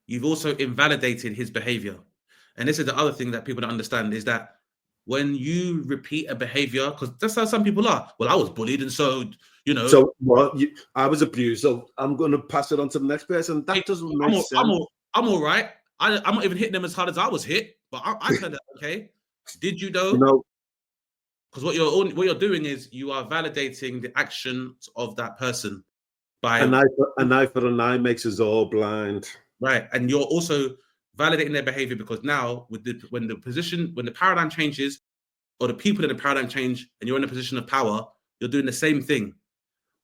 you've also invalidated his behavior. And this is the other thing that people don't understand, is that when you repeat a behavior, because that's how some people are. Well, I was bullied, and so, So what? I was abused, so I'm going to pass it on to the next person. That doesn't make sense. I'm all right. I'm not even hitting them as hard as I was hit, but I turned out okay. Did you though? Because what you're doing is you are validating the actions of that person by an eye for an eye makes us all blind. Right, and you're also validating their behavior, because now when the paradigm changes, or the people in the paradigm change, and you're in a position of power, you're doing the same thing.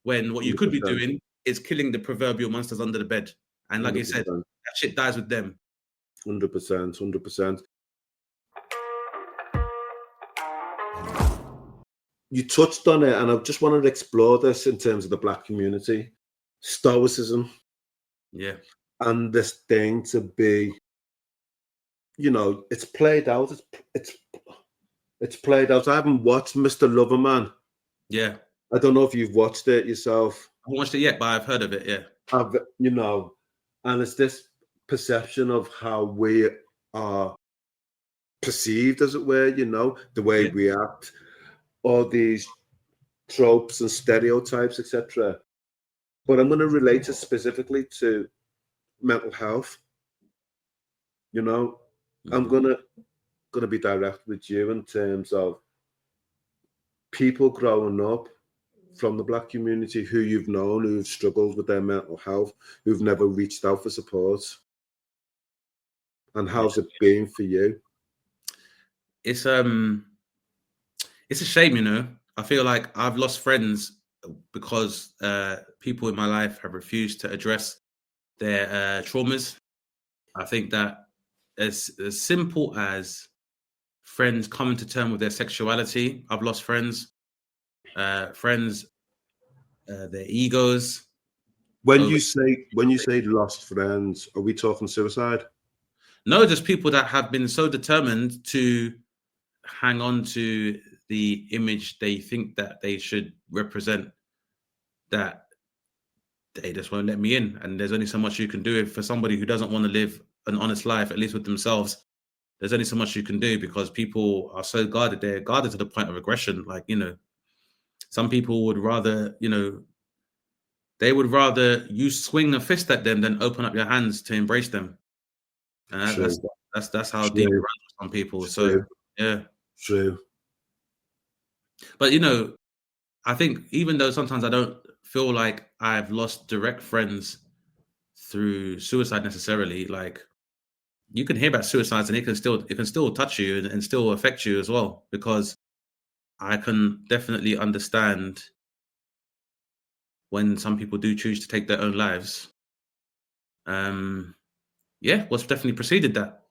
When what you could be doing is killing the proverbial monsters under the bed. And like 100%. You said, that shit dies with them. 100%. You touched on it, and I just wanted to explore this in terms of the Black community. Stoicism. Yeah. And this thing to be, it's played out. It's played out. I haven't watched Mr. Loverman. Yeah. I don't know if you've watched it yourself. I haven't watched it yet, but I've heard of it, yeah. And it's this perception of how we are perceived, as it were, the way we act, all these tropes and stereotypes, etc. But I'm going to relate it specifically to mental health. I'm gonna be direct with you in terms of people growing up from the Black community who you've known, who've struggled with their mental health, who've never reached out for support. And how's it been for you? It's a shame, I feel like I've lost friends because people in my life have refused to address their traumas. I think that as simple as friends coming to terms with their sexuality, I've lost friends. Their egos. When you say lost friends, are we talking suicide? No, just people that have been so determined to hang on to the image they think that they should represent, that they just won't let me in. And there's only so much you can do for somebody who doesn't want to live an honest life, at least with themselves. There's only so much you can do because people are so guarded. They're guarded to the point of aggression. Like, some people would rather, they would rather you swing a fist at them than open up your hands to embrace them. And that's how deep it runs with some people. So, yeah. True. But, I think even though sometimes I don't feel like I've lost direct friends through suicide necessarily, like, you can hear about suicides and it can still touch you and still affect you as well, because I can definitely understand when some people do choose to take their own lives. What's definitely preceded that,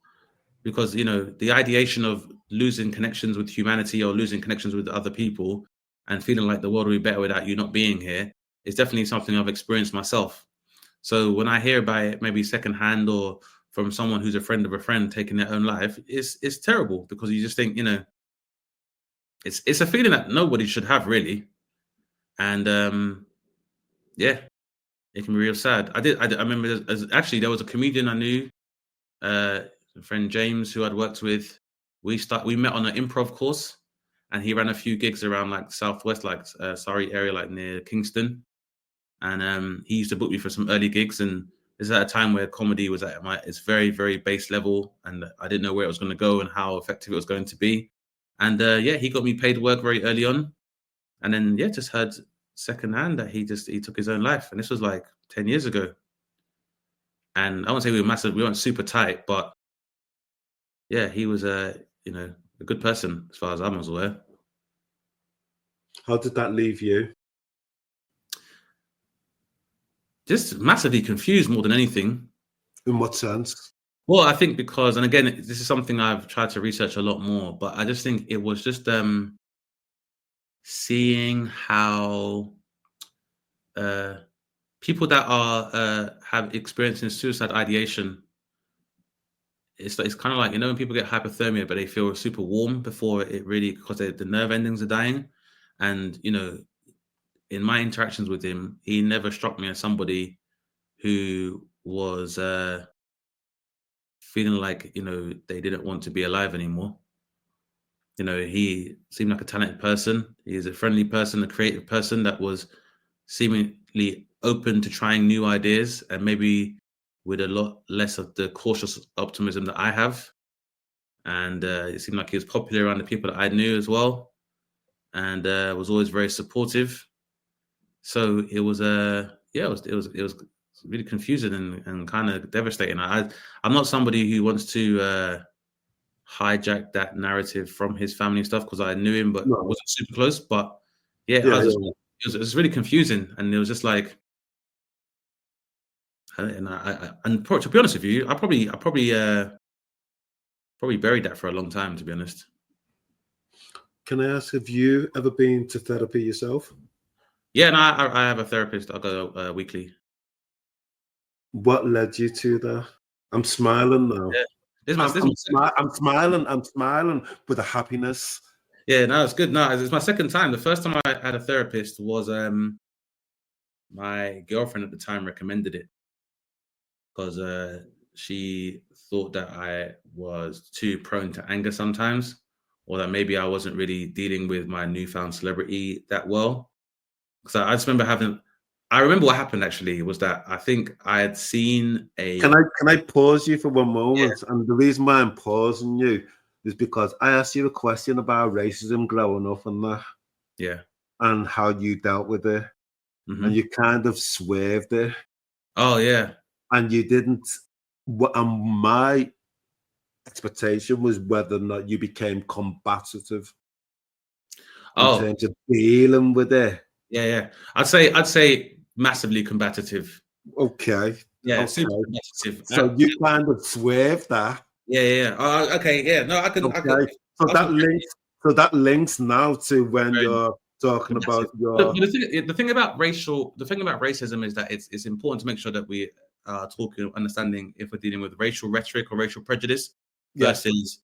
because the ideation of losing connections with humanity or losing connections with other people and feeling like the world will be better without you not being here is definitely something I've experienced myself. So when I hear about it, maybe secondhand or from someone who's a friend of a friend taking their own life, it's terrible, because you just think, it's a feeling that nobody should have, really. And it can be real sad. I remember there was a comedian I knew, a friend James, who I'd worked with. We met on an improv course, and he ran a few gigs around like Southwest, like Surrey area, like near Kingston. And he used to book me for some early gigs, and this is at a time where comedy was at its very, very base level, and I didn't know where it was going to go and how effective it was going to be. And he got me paid work very early on, and then just heard secondhand that he took his own life, and this was like 10 years ago. And I won't say we weren't super tight, but he was a good person as far as I was aware. How did that leave you? Just massively confused more than anything. In what sense? Well, I think because, and again, this is something I've tried to research a lot more, but I just think it was just seeing how people that are have experiencing suicide ideation, it's kind of like, when people get hypothermia, but they feel super warm before it really, because the nerve endings are dying. And, in my interactions with him, he never struck me as somebody who was feeling like, they didn't want to be alive anymore. He seemed like a talented person. He's a friendly person, a creative person that was seemingly open to trying new ideas, and maybe with a lot less of the cautious optimism that I have. And it seemed like he was popular around the people that I knew as well, and was always very supportive. So it was it was really confusing and kind of devastating. I'm not somebody who wants to hijack that narrative from his family and stuff, because I knew him, but wasn't super close. But it was really confusing, and it was just like, and to be honest with you, I probably buried that for a long time, to be honest. Can I ask, have you ever been to therapy yourself? Yeah, and I have a therapist. I go weekly. What led you to that? I'm smiling now. Yeah. I'm smiling with a happiness. Yeah, no, it's good. No, it's my second time. The first time I had a therapist was my girlfriend at the time recommended it, because she thought that I was too prone to anger sometimes, or that maybe I wasn't really dealing with my newfound celebrity that well. Because I just remember I remember what happened actually was that I think I had seen a... Can I pause you for one moment? Yeah. And the reason why I'm pausing you is because I asked you a question about racism growing up and that. Yeah. And how you dealt with it. Mm-hmm. And you kind of swerved it. Oh, yeah. And you didn't... And my expectation was whether or not you became combative in terms of dealing with it. Yeah. I'd say massively combative. Okay. Yeah, okay. super combative. So you kind of swerved that. Yeah. Okay. Yeah. No, I can. Okay. So that links now to when you're talking about your. But the thing about racism is that it's important to make sure that we are talking, understanding if we're dealing with racial rhetoric or racial prejudice versus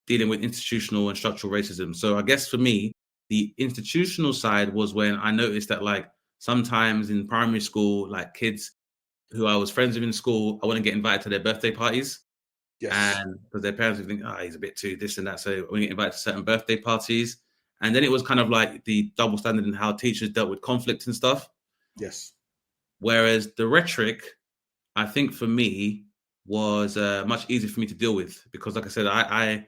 dealing with institutional and structural racism. So I guess for me, the institutional side was when I noticed that, like, sometimes in primary school, like kids who I was friends with in school, I wouldn't get invited to their birthday parties. Yes. And because their parents would think, oh, he's a bit too this and that. So we get invited to certain birthday parties. And then it was kind of like the double standard in how teachers dealt with conflict and stuff. Yes. Whereas the rhetoric, I think for me, was much easier for me to deal with because, like I said, I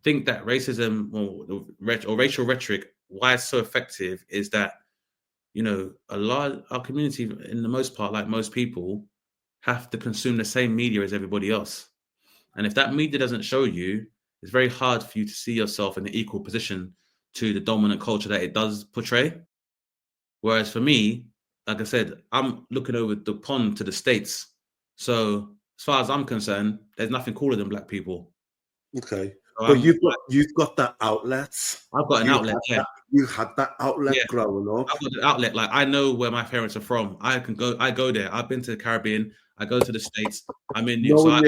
think that racism or racial rhetoric, why it's so effective is that, you know, a lot of our community, in the most part, like most people, have to consume the same media as everybody else. And if that media doesn't show you, it's very hard for you to see yourself in an equal position to the dominant culture that it does portray. Whereas for me, like I said, I'm looking over the pond to the States. So as far as I'm concerned, there's nothing cooler than black people. Okay. So But you've got that outlet. I've got an outlet, yeah. You had that outlet growing up. I've got an outlet. Like, I know where my parents are from. I go there. I've been to the Caribbean. I go to the States. I'm in New York.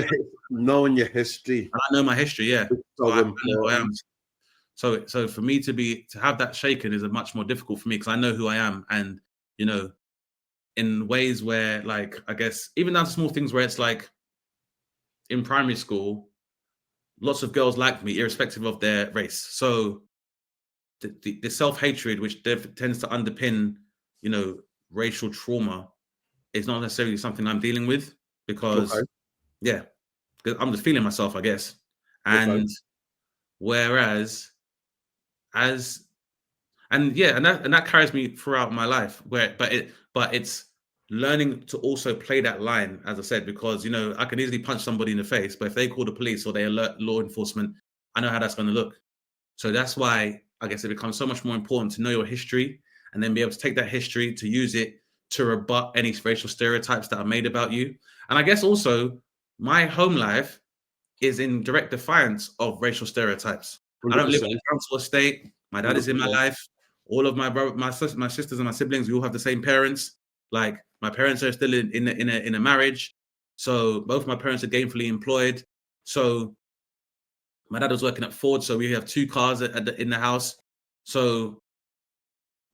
Knowing your history. I know my history, yeah. So I know who I am. So for me to have that shaken is a much more difficult for me because I know who I am. And, you know, in ways where, like, I guess, even down to small things where it's like in primary school, lots of girls liked me irrespective of their race. So the self-hatred, which tends to underpin, you know, racial trauma, is not necessarily something I'm dealing with because, because I'm just feeling myself, I guess. And whereas, and that carries me throughout my life. But it's learning to also play that line, as I said, because, you know, I can easily punch somebody in the face, but if they call the police or they alert law enforcement, I know how that's going to look. So that's why I guess it becomes so much more important to know your history and then be able to take that history to use it to rebut any racial stereotypes that are made about you. And I guess also my home life is in direct defiance of racial stereotypes. 100%. I don't live in a council estate. My dad 100%. Is in my life. All of my sisters and my siblings, we all have the same parents. Like, my parents are still in a marriage. So both my parents are gainfully employed. So my dad was working at Ford, so we have 2 cars in the house. So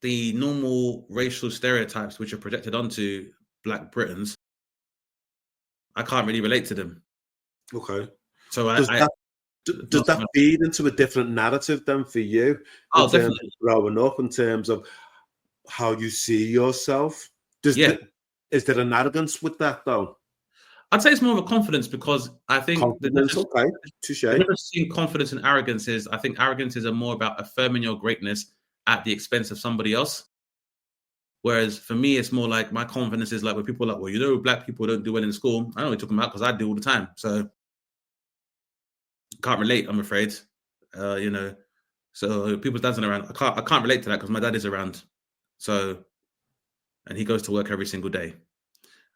the normal racial stereotypes which are projected onto Black Britons, I can't really relate to them. Okay. So does that feed into a different narrative then for you? Oh, definitely. Growing up, in terms of how you see yourself? Is there an arrogance with that though? I'd say it's more of a confidence because I think confidence. Okay, touche. The difference between confidence and arrogance is, I think arrogance is more about affirming your greatness at the expense of somebody else. Whereas for me, it's more like my confidence is like when people are like, well, you know, Black people don't do well in school. I know what you're talking about because I do all the time. So can't relate, I'm afraid. You know, so people's dads are around. I can't relate to that because my dad is around. So, and he goes to work every single day.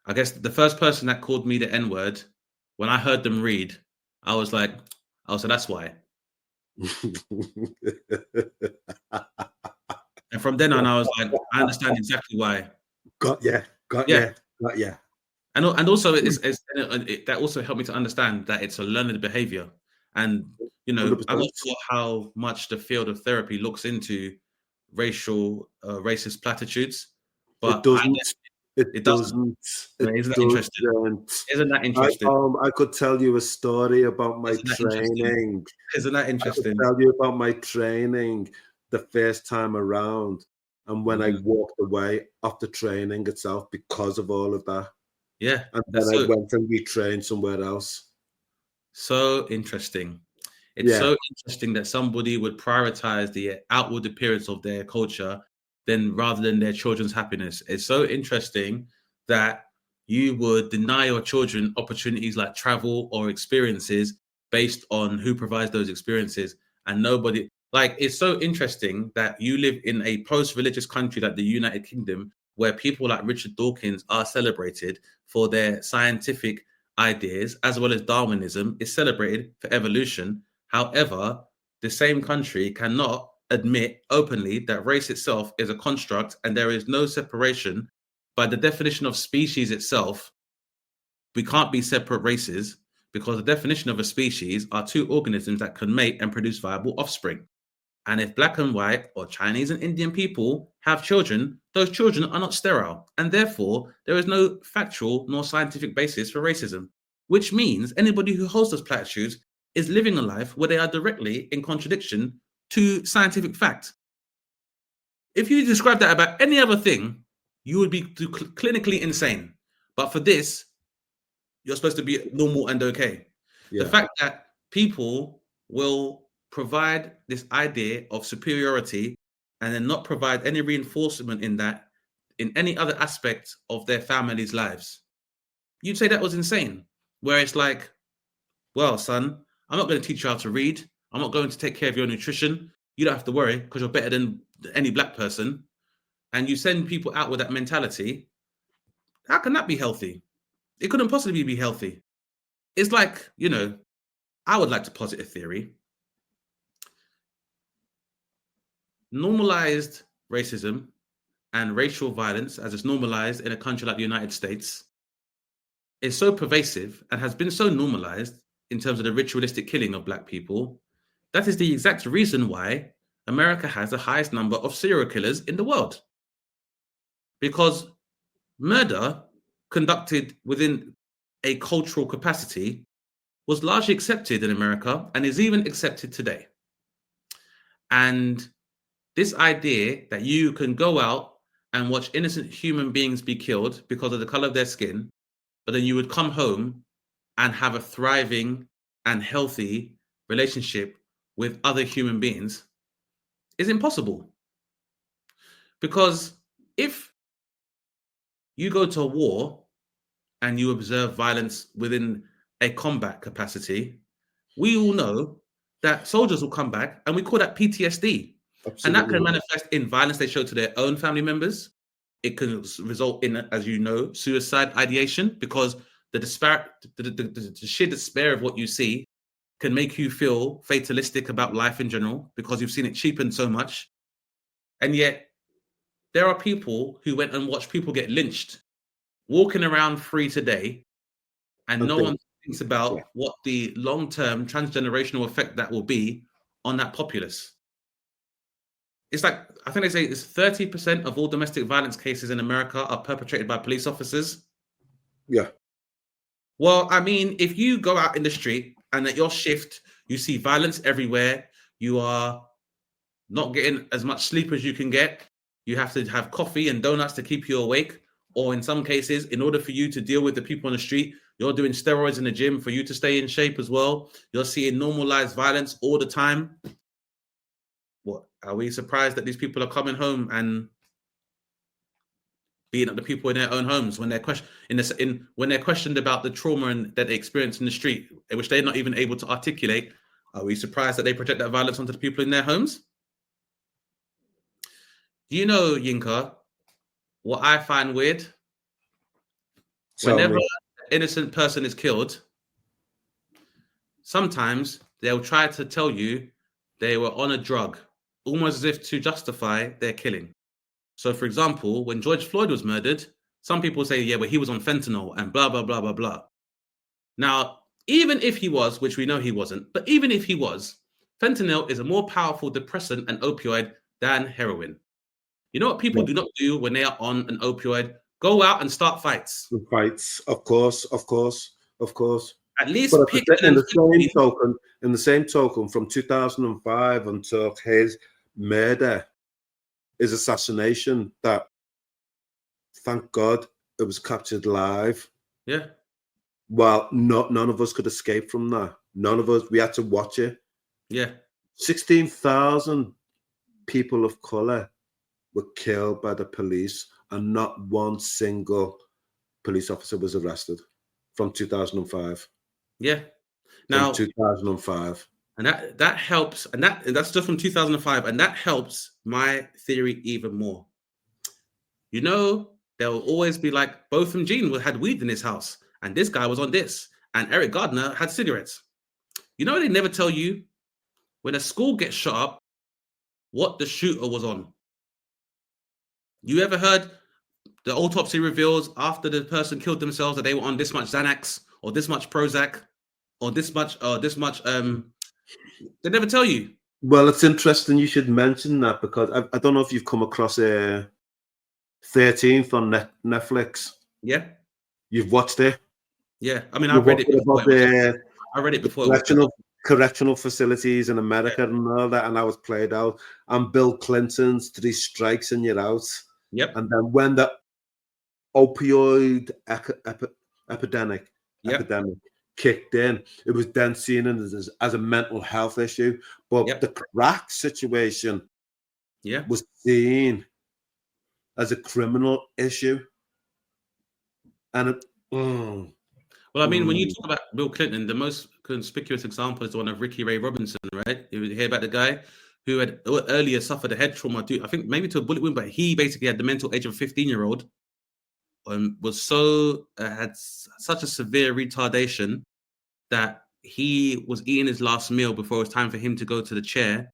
I guess the first person that called me the N-word, when I heard them read, I was like, oh, so that's why. And from then on, I was like, I understand exactly why. Got ya. And also, that also helped me to understand that it's a learned behavior. And, you know, 100%. I'm not sure how much the field of therapy looks into racist platitudes, but it doesn't. Isn't that interesting? I could tell you a story about my training. Isn't that interesting? I could tell you about my training the first time around, and when I walked away off the training itself because of all of that. Yeah. And then I went and retrained somewhere else. So interesting. It's so interesting that somebody would prioritize the outward appearance of their culture rather than their children's happiness. It's so interesting that you would deny your children opportunities like travel or experiences based on who provides those experiences, and nobody. Like, it's so interesting that you live in a post-religious country like the United Kingdom, where people like Richard Dawkins are celebrated for their scientific ideas, as well as Darwinism is celebrated for evolution. However, the same country cannot admit openly that race itself is a construct and there is no separation. By the definition of species itself, we can't be separate races because the definition of a species are 2 organisms that can mate and produce viable offspring. And if black and white or Chinese and Indian people have children, those children are not sterile. And therefore, there is no factual nor scientific basis for racism, which means anybody who holds those platitudes is living a life where they are directly in contradiction to scientific fact. If you describe that about any other thing, you would be clinically insane. But for this, you're supposed to be normal and okay. Yeah. The fact that people will provide this idea of superiority and then not provide any reinforcement in that in any other aspect of their family's lives, you'd say that was insane. Where it's like, well, son, I'm not going to teach you how to read. I'm not going to take care of your nutrition. You don't have to worry because you're better than any black person. And you send people out with that mentality. How can that be healthy? It couldn't possibly be healthy. It's like, I would like to posit a theory. Normalized racism and racial violence, as it's normalized in a country like the United States, is so pervasive and has been so normalized in terms of the ritualistic killing of black people. That is the exact reason why America has the highest number of serial killers in the world. Because murder conducted within a cultural capacity was largely accepted in America and is even accepted today. And this idea that you can go out and watch innocent human beings be killed because of the color of their skin, but then you would come home and have a thriving and healthy relationship with other human beings is impossible. Because if you go to a war and you observe violence within a combat capacity, we all know that soldiers will come back, and we call that PTSD. Absolutely. And that can manifest in violence they show to their own family members. It can result in, as you know, suicide ideation, because the sheer despair of what you see can make you feel fatalistic about life in general because you've seen it cheapened so much. And yet there are people who went and watched people get lynched, walking around free today, and no one thinks about what the long-term transgenerational effect that will be on that populace. It's like, I think they say it's 30% of all domestic violence cases in America are perpetrated by police officers. Yeah. Well, I mean, if you go out in the street and at your shift, you see violence everywhere, you are not getting as much sleep as you can get, you have to have coffee and donuts to keep you awake, or in some cases, in order for you to deal with the people on the street, you're doing steroids in the gym for you to stay in shape as well. You're seeing normalized violence all the time. What, are we surprised that these people are coming home and beating up the people in their own homes when they're when they're questioned about the trauma that they experience in the street, which they're not even able to articulate? Are we surprised that they project that violence onto the people in their homes? Do you know, Yinka, what I find weird? Whenever an innocent person is killed, sometimes they'll try to tell you they were on a drug, almost as if to justify their killing. So, for example, when George Floyd was murdered, some people say, yeah, but he was on fentanyl and blah, blah, blah, blah, blah. Now, even if he was, which we know he wasn't, but even if he was, fentanyl is a more powerful depressant and opioid than heroin. You know what people do not do when they are on an opioid? Go out and start fights. Fights, of course. At least pick in the same token, from 2005 until his murder, his assassination, that, thank God, it was captured live. Yeah. Well, none of us could escape from that. None of us. We had to watch it. Yeah. 16,000 people of color were killed by the police, and not one single police officer was arrested from 2005. Yeah. Now, from 2005. And that helps, and that's just from 2005, and that helps my theory even more. You know, there will always be like, Botham Jean had weed in his house, and this guy was on this, and Eric Gardner had cigarettes. You know, they never tell you when a school gets shot up what the shooter was on. You ever heard the autopsy reveals after the person killed themselves that they were on this much Xanax or this much Prozac or this much. They never tell you. Well, it's interesting you should mention that because I don't know if you've come across 13th on Netflix. Yeah, You've watched it. yeah. I mean, You've I've read watched it it before. about the I read it before. It was correctional facilities in yeah, America and all that, and how it's played out. And Bill Clinton's 3 strikes and you're out. yep, And then when the opioid epidemic yep, kicked in, it was then seen as a mental health issue. But yep, the crack situation yeah. was seen as a criminal issue. And it, Well, I mean, when you talk about Bill Clinton, the most conspicuous example is the one of Ricky Ray Robinson, right? You hear about the guy who had earlier suffered a head trauma, I think maybe to a bullet wound, but he basically had the mental age of a 15-year-old, was so had such a severe retardation that he was eating his last meal before it was time for him to go to the chair.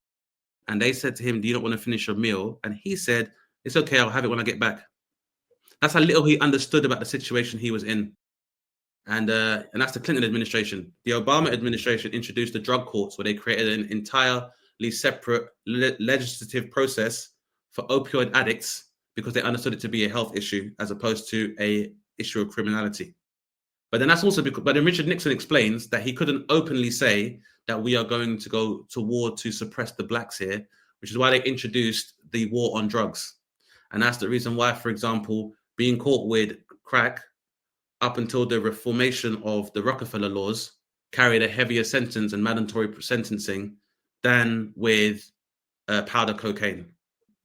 And they said to him, "Do you not want to finish your meal?" And he said, "It's okay, I'll have it when I get back." That's how little he understood about the situation he was in. And that's the Clinton administration. The Obama administration introduced the drug courts, where they created an entirely separate legislative process for opioid addicts because they understood it to be a health issue as opposed to a issue of criminality. But then that's also because, but then Richard Nixon explains that he couldn't openly say that we are going to go to war to suppress the blacks here, which is why they introduced the war on drugs. And that's the reason why, for example, being caught with crack up until the reformation of the Rockefeller laws carried a heavier sentence and mandatory sentencing than with powder cocaine.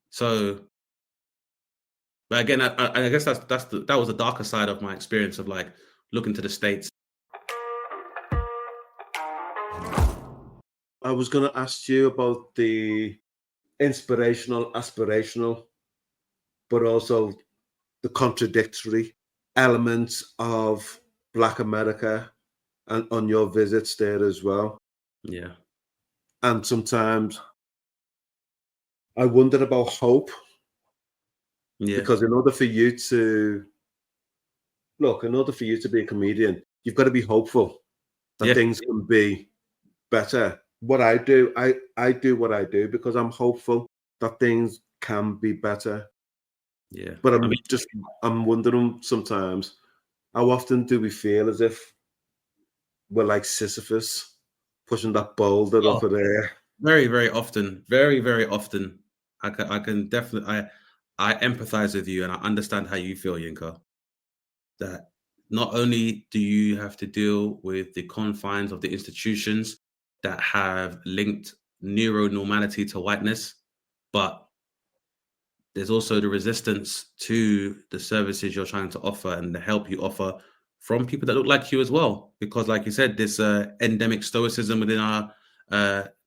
So, but again, I guess that was the darker side of my experience of like looking to the States. I was going to ask you about the inspirational, aspirational, but also the contradictory elements of Black America and on your visits there as well. Yeah. And sometimes I wondered about hope. Yeah. Because in order for you to be a comedian, you've got to be hopeful that things can be better. What I do, I do what I do because I'm hopeful that things can be better. Yeah. But I'm wondering sometimes, how often do we feel as if we're like Sisyphus pushing that boulder up in there? Very, very often. Very, very often. I can definitely I empathize with you and I understand how you feel, Yinka. That not only do you have to deal with the confines of the institutions that have linked neuronormality to whiteness, but there's also the resistance to the services you're trying to offer and the help you offer from people that look like you as well. Because like you said, this endemic stoicism within our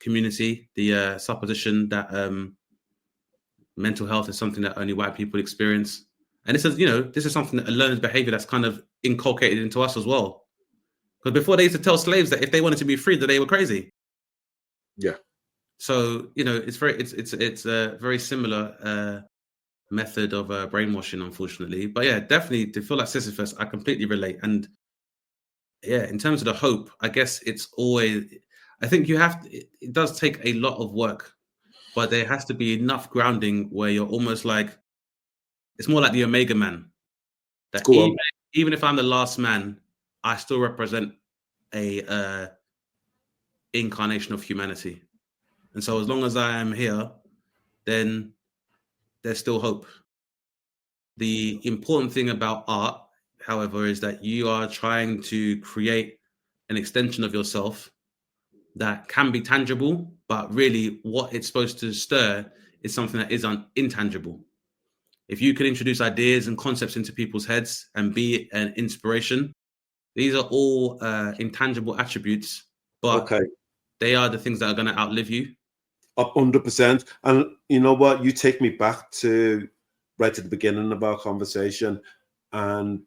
community, the supposition that mental health is something that only white people experience. And this is something that a learned behavior that's kind of inculcated into us as well. Because before they used to tell slaves that if they wanted to be free, that they were crazy. Yeah. So, it's a very similar method of brainwashing, unfortunately. But yeah, definitely to feel like Sisyphus, I completely relate. And yeah, in terms of the hope, I guess it's always, I think it does take a lot of work, but there has to be enough grounding where you're almost like, it's more like the Omega Man. That even if I'm the last man, I still represent a incarnation of humanity. And so as long as I am here, then there's still hope. The important thing about art, however, is that you are trying to create an extension of yourself that can be tangible, but really what it's supposed to stir is something that is intangible. If you can introduce ideas and concepts into people's heads and be an inspiration, these are all intangible attributes, but they are the things that are going to outlive you. 100%. And you know what? You take me back to right at the beginning of our conversation and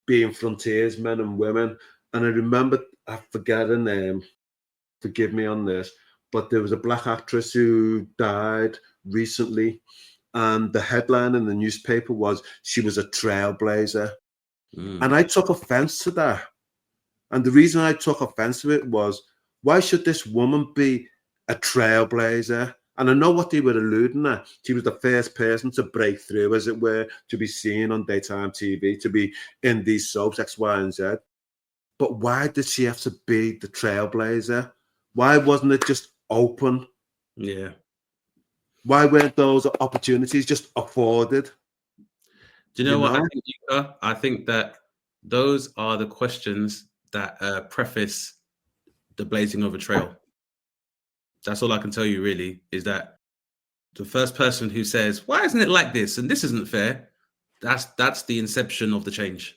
being frontiersmen and women. And I remember, I forget her name, forgive me on this, but there was a Black actress who died recently. And the headline in the newspaper was, she was a trailblazer. And I took offense to that. And the reason I took offense to it was, why should this woman be a trailblazer. And I know what they were alluding at. She was the first person to break through, as it were, to be seen on daytime TV, to be in these soaps, X, Y, and Z. But why did she have to be the trailblazer? Why wasn't it just open? Yeah. Why weren't those opportunities just afforded? Do you know what I think, Yuka? I think that those are the questions that preface the blazing of a trail. That's all I can tell you, really, is that the first person who says, why isn't it like this? And this isn't fair. That's the inception of the change.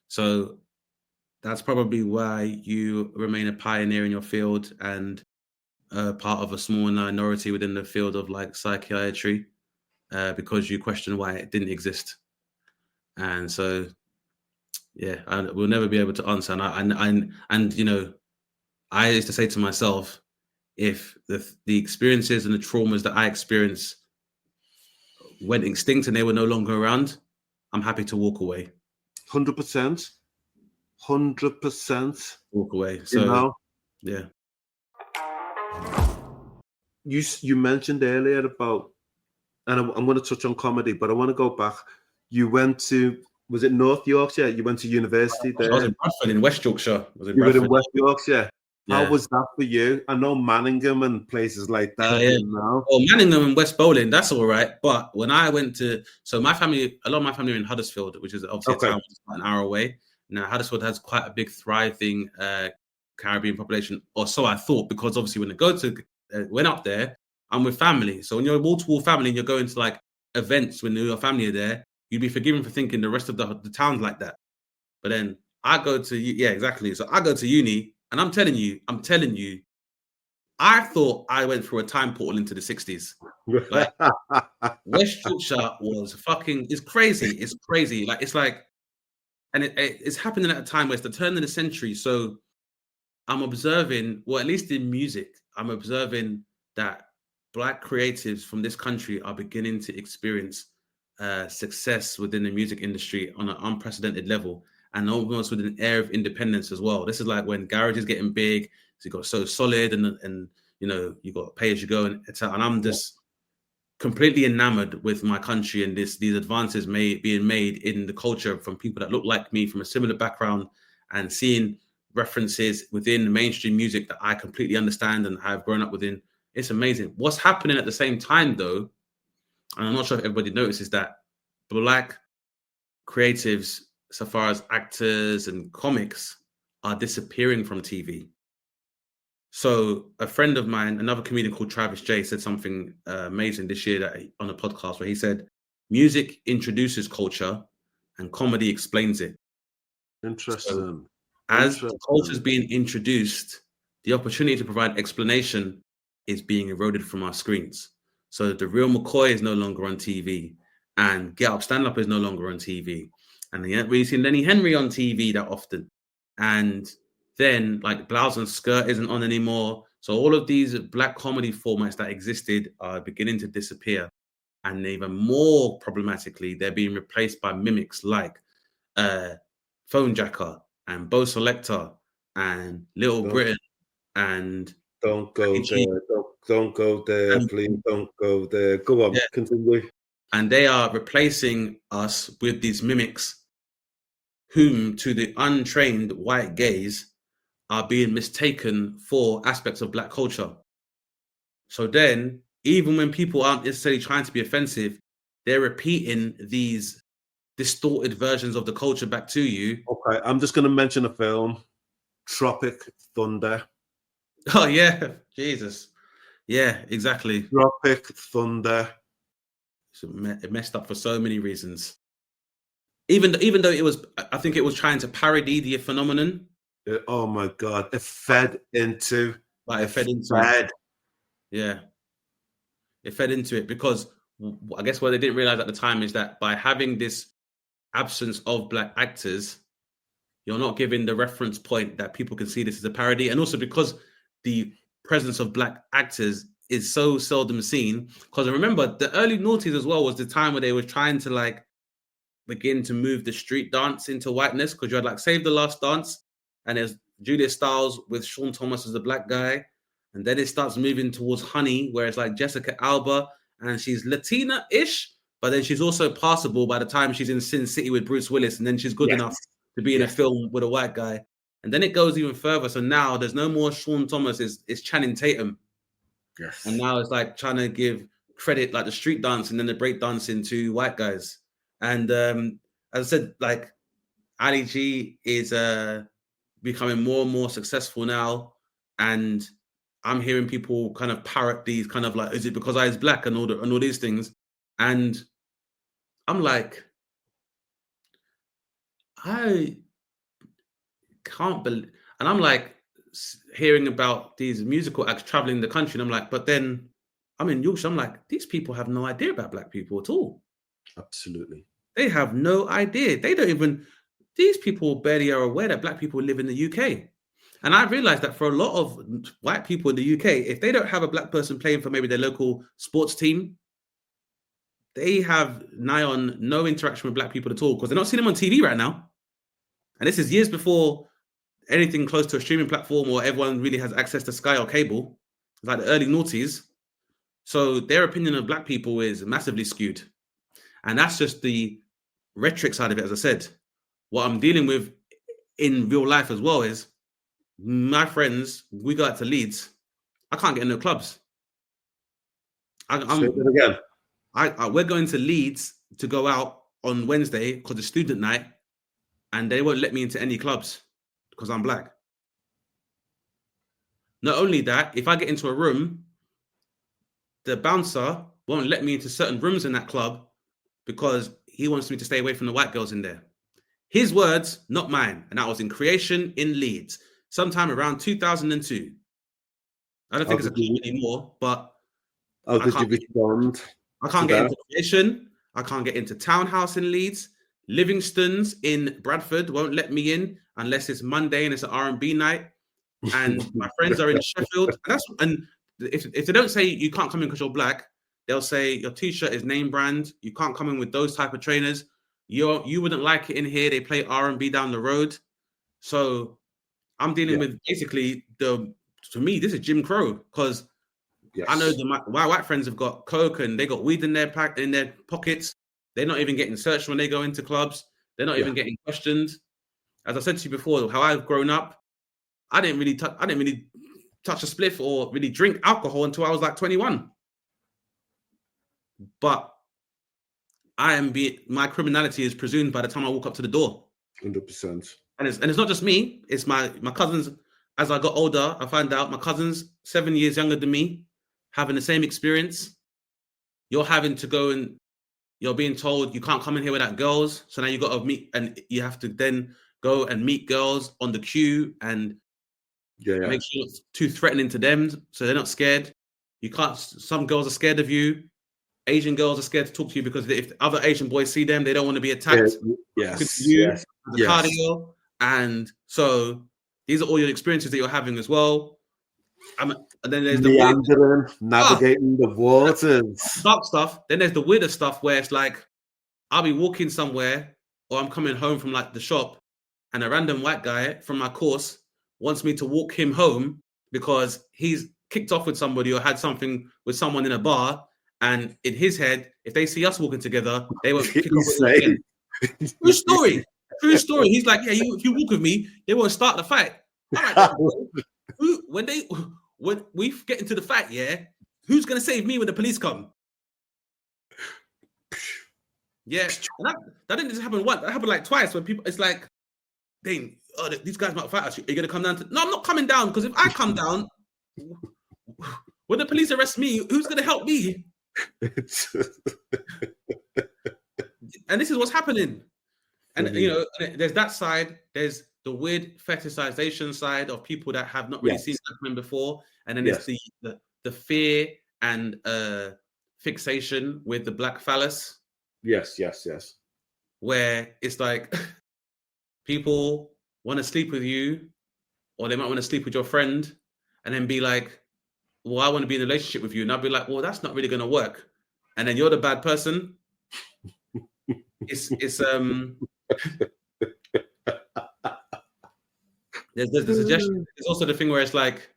So that's probably why you remain a pioneer in your field and part of a small minority within the field of like psychiatry, because you question why it didn't exist. And so, yeah, we'll never be able to answer. And you know, I used to say to myself, if the experiences and the traumas that I experienced went extinct and they were no longer around, I'm happy to walk away. 100%. 100%. Walk away. So, you know? Yeah. You mentioned earlier about, and I'm going to touch on comedy, but I want to go back. You went to, was it North Yorkshire? You went to university there. I was in Bradford, in West Yorkshire. You were in West Yorkshire. Yeah. How was that for you? I know Manningham and places like that. Yeah. You know? Well, Manningham and West Bowling, that's all right. But when I went to, so my family, a lot of my family are in Huddersfield, which is obviously a town which is about an hour away. Now, Huddersfield has quite a big, thriving Caribbean population, or so I thought, because obviously when I went up there, I'm with family. So when you're a wall-to-wall family and you're going to like events when your family are there, you'd be forgiven for thinking the rest of the town's like that. But then I go to, yeah, exactly. So I go to uni and I'm telling you, I thought I went through a time portal into the 60s. Like, West Yorkshire was it's crazy. It's crazy. Like, it's like, and it's happening at a time where it's the turn of the century. So I'm observing, well, at least in music, I'm observing that Black creatives from this country are beginning to experience success within the music industry on an unprecedented level, and almost with an air of independence as well. This is like when garage is getting big, so you got So Solid, and you know, you got Pay As You Go, and I'm just completely enamored with my country and these advances being made in the culture from people that look like me, from a similar background, and seeing references within the mainstream music that I completely understand and have grown up within. It's amazing. What's happening at the same time, though, and I'm not sure if everybody notices, that Black creatives, so far as actors and comics, are disappearing from TV. So a friend of mine, another comedian called Travis J, said something amazing this year on a podcast where he said, music introduces culture and comedy explains it. Interesting. So, as culture is being introduced, the opportunity to provide explanation is being eroded from our screens. So The Real McCoy is no longer on TV, and Get Up, Stand Up is no longer on TV. And we've seen Lenny Henry on TV that often. And then like Blouse and Skirt isn't on anymore. So all of these Black comedy formats that existed are beginning to disappear. And even more problematically, they're being replaced by mimics like Phone Jacker and Bo Selector and Little Britain and don't go there. Don't go there, please. Don't go there. Go on, continue. And they are replacing us with these mimics, whom, to the untrained white gaze, are being mistaken for aspects of Black culture. So then, even when people aren't necessarily trying to be offensive, they're repeating these distorted versions of the culture back to you. Okay, I'm just going to mention a film, Tropic Thunder. Oh, yeah. Jesus. Yeah, exactly. Tropic Thunder. It messed up for so many reasons. Even though I think it was trying to parody the phenomenon. Oh my God! It fed into. Like it fed into it. Yeah, it fed into it because I guess what they didn't realize at the time is that by having this absence of Black actors, you're not giving the reference point that people can see this as a parody, and also because the presence of Black actors is so seldom seen. Because I remember the early noughties as well was the time where they were trying to like begin to move the street dance into whiteness, because you had like Save the Last Dance, and there's Julia Stiles with Sean Thomas as the black guy. And then it starts moving towards Honey, where it's like Jessica Alba, and she's Latina-ish, but then she's also passable by the time she's in Sin City with Bruce Willis, and then she's good enough to be in a film with a white guy. And then it goes even further. So now there's no more Sean Thomas, it's Channing Tatum. Yes. And now it's like trying to give credit, like the street dance and then the break dancing to white guys. And as I said, like Ali G is becoming more and more successful now. And I'm hearing people kind of parrot these kind of like, is it because I was black and all these things? And I'm like, I can't believe, and I'm like hearing about these musical acts traveling the country, and I'm like, but then I'm in Yorkshire, I'm like, these people have no idea about black people at all. Absolutely. They have no idea. They don't even, these people barely are aware that black people live in the UK. And I realized that for a lot of white people in the UK, if they don't have a black person playing for maybe their local sports team, they have nigh on no interaction with black people at all because they're not seeing them on TV right now. And this is years before anything close to a streaming platform or everyone really has access to Sky or cable. It's like the early noughties. So their opinion of black people is massively skewed. And that's just the rhetoric side of it, as I said. What I'm dealing with in real life as well is my friends, we go out to Leeds. I can't get in no clubs. Say that again. We're going to Leeds to go out on Wednesday because it's student night, and they won't let me into any clubs because I'm black. Not only that, if I get into a room, the bouncer won't let me into certain rooms in that club because he wants me to stay away from the white girls in there. His words, not mine. And that was in Creation in Leeds, sometime around 2002. I don't think it's a club anymore, but how did you respond? I can't get into Creation. I can't get into Townhouse in Leeds. Livingston's in Bradford won't let me in unless it's Monday and it's an R&B night. And my friends are in Sheffield. And if they don't say you can't come in because you're black, they'll say your t-shirt is name brand. You can't come in with those type of trainers. You wouldn't like it in here. They play R&B down the road. So I'm dealing with basically to me, this is Jim Crow because I know my white friends have got coke and they got weed in their pockets. They're not even getting searched when they go into clubs. They're not even getting questioned. As I said to you before, how I've grown up, I didn't really touch a spliff or really drink alcohol until I was like 21. But my criminality is presumed by the time I walk up to the door. 100%. And it's not just me. It's my cousins. As I got older, I found out my cousins, 7 years younger than me, having the same experience. You're having to go and you're being told you can't come in here without girls. So now you got to meet, and you have to then go and meet girls on the queue and make sure it's too threatening to them, so they're not scared. You can't. Some girls are scared of you. Asian girls are scared to talk to you because if other Asian boys see them, they don't want to be attacked. Cardio. And so these are all your experiences that you're having as well. And then there's the navigating the waters. Dark stuff. Then there's the weirder stuff where it's like I'll be walking somewhere or I'm coming home from like the shop and a random white guy from my course wants me to walk him home because he's kicked off with somebody or had something with someone in a bar. And in his head, if they see us walking together, they won't kick off with him. True story. True story. He's like, if you walk with me, they won't start the fight. Like, when we get into the fight, who's gonna save me when the police come? Yeah, and that didn't just happen once. That happened like twice when people. It's like, Dane, these guys might fight us. Are you gonna come down? No, I'm not coming down because if I come down, when the police arrest me, who's gonna help me? And this is what's happening. And there's that side. There's the weird fetishization side of people that have not really seen black men before, and then there's the fear and fixation with the black phallus. Yes. Where it's like people want to sleep with you, or they might want to sleep with your friend, and then be like, well, I want to be in a relationship with you. And I'll be like, well, that's not really going to work. And then you're the bad person. There's There's the suggestion. There's also the thing where it's like,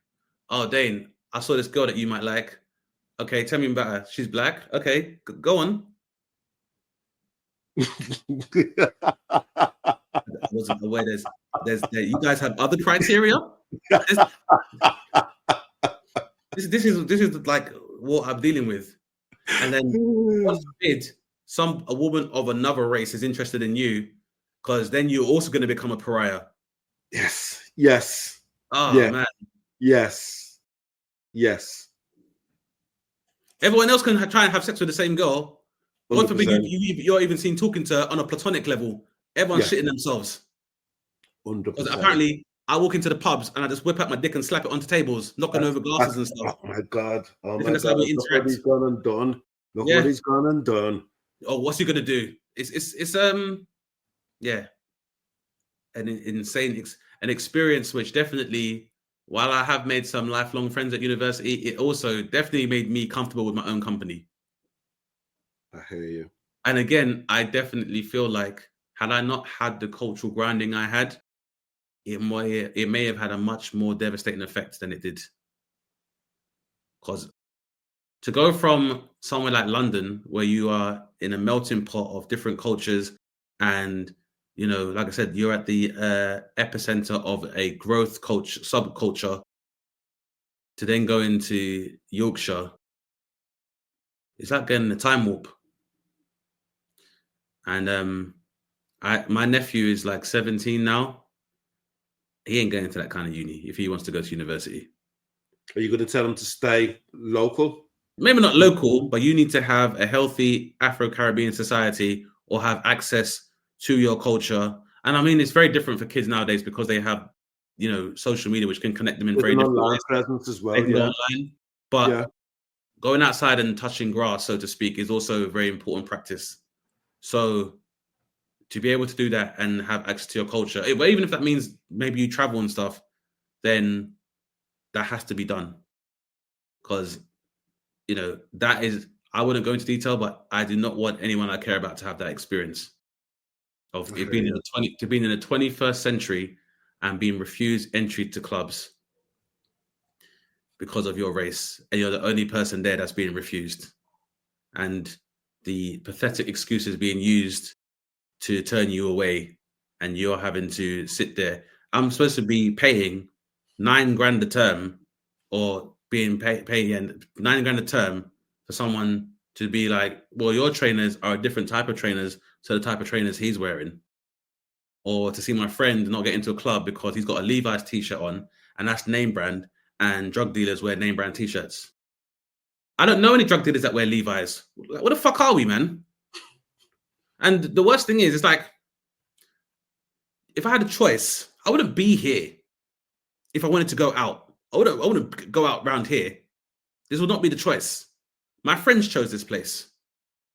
oh, Dane, I saw this girl that you might like. Okay, tell me about her. She's black. Okay, go on. I wasn't aware you guys have other criteria. This is like what I'm dealing with. And then once a woman of another race is interested in you, because then you're also going to become a pariah. Yes. Oh man. Yes. Everyone else can try and have sex with the same girl. God forbid you're even seen talking to her on a platonic level. Everyone's shitting themselves. 100%. Because apparently I walk into the pubs and I just whip out my dick and slap it onto tables, knocking over glasses and stuff. Oh my God. Look what he's gone and done. What he's gone and done. Oh, what's he gonna do? It's an insane experience, which definitely, while I have made some lifelong friends at university, it also definitely made me comfortable with my own company. I hear you. And again, I definitely feel like had I not had the cultural grounding I had, it may have had a much more devastating effect than it did. Because to go from somewhere like London, where you are in a melting pot of different cultures, and like I said, you're at the epicenter of a growth subculture, to then go into Yorkshire, it's like getting a time warp. And my nephew is like 17 now. He ain't going to that kind of uni if he wants to go to university. Are you going to tell him to stay local? Maybe not local, but you need to have a healthy Afro-Caribbean society or have access to your culture. And I mean, it's very different for kids nowadays because they have, social media, which can connect them in very different ways. Presence as well. They can go online, but going outside and touching grass, so to speak, is also a very important practice. So to be able to do that and have access to your culture, even if that means maybe you travel and stuff, then that has to be done. Because, that is, I wouldn't go into detail, but I do not want anyone I care about to have that experience of it being in the 21st century and being refused entry to clubs because of your race, and you're the only person there that's being refused, and the pathetic excuses being used to turn you away, and you're having to sit there. I'm supposed to be paying $9,000 a term, or being paying $9,000 a term for someone to be like, well, your trainers are a different type of trainers to the type of trainers he's wearing. Or to see my friend not get into a club because he's got a Levi's t-shirt on, and that's name brand, and drug dealers wear name brand t-shirts. I don't know any drug dealers that wear Levi's. What the fuck are we, man? And the worst thing is, it's like, if I had a choice, I wouldn't be here if I wanted to go out. I wouldn't go out around here. This would not be the choice. My friends chose this place.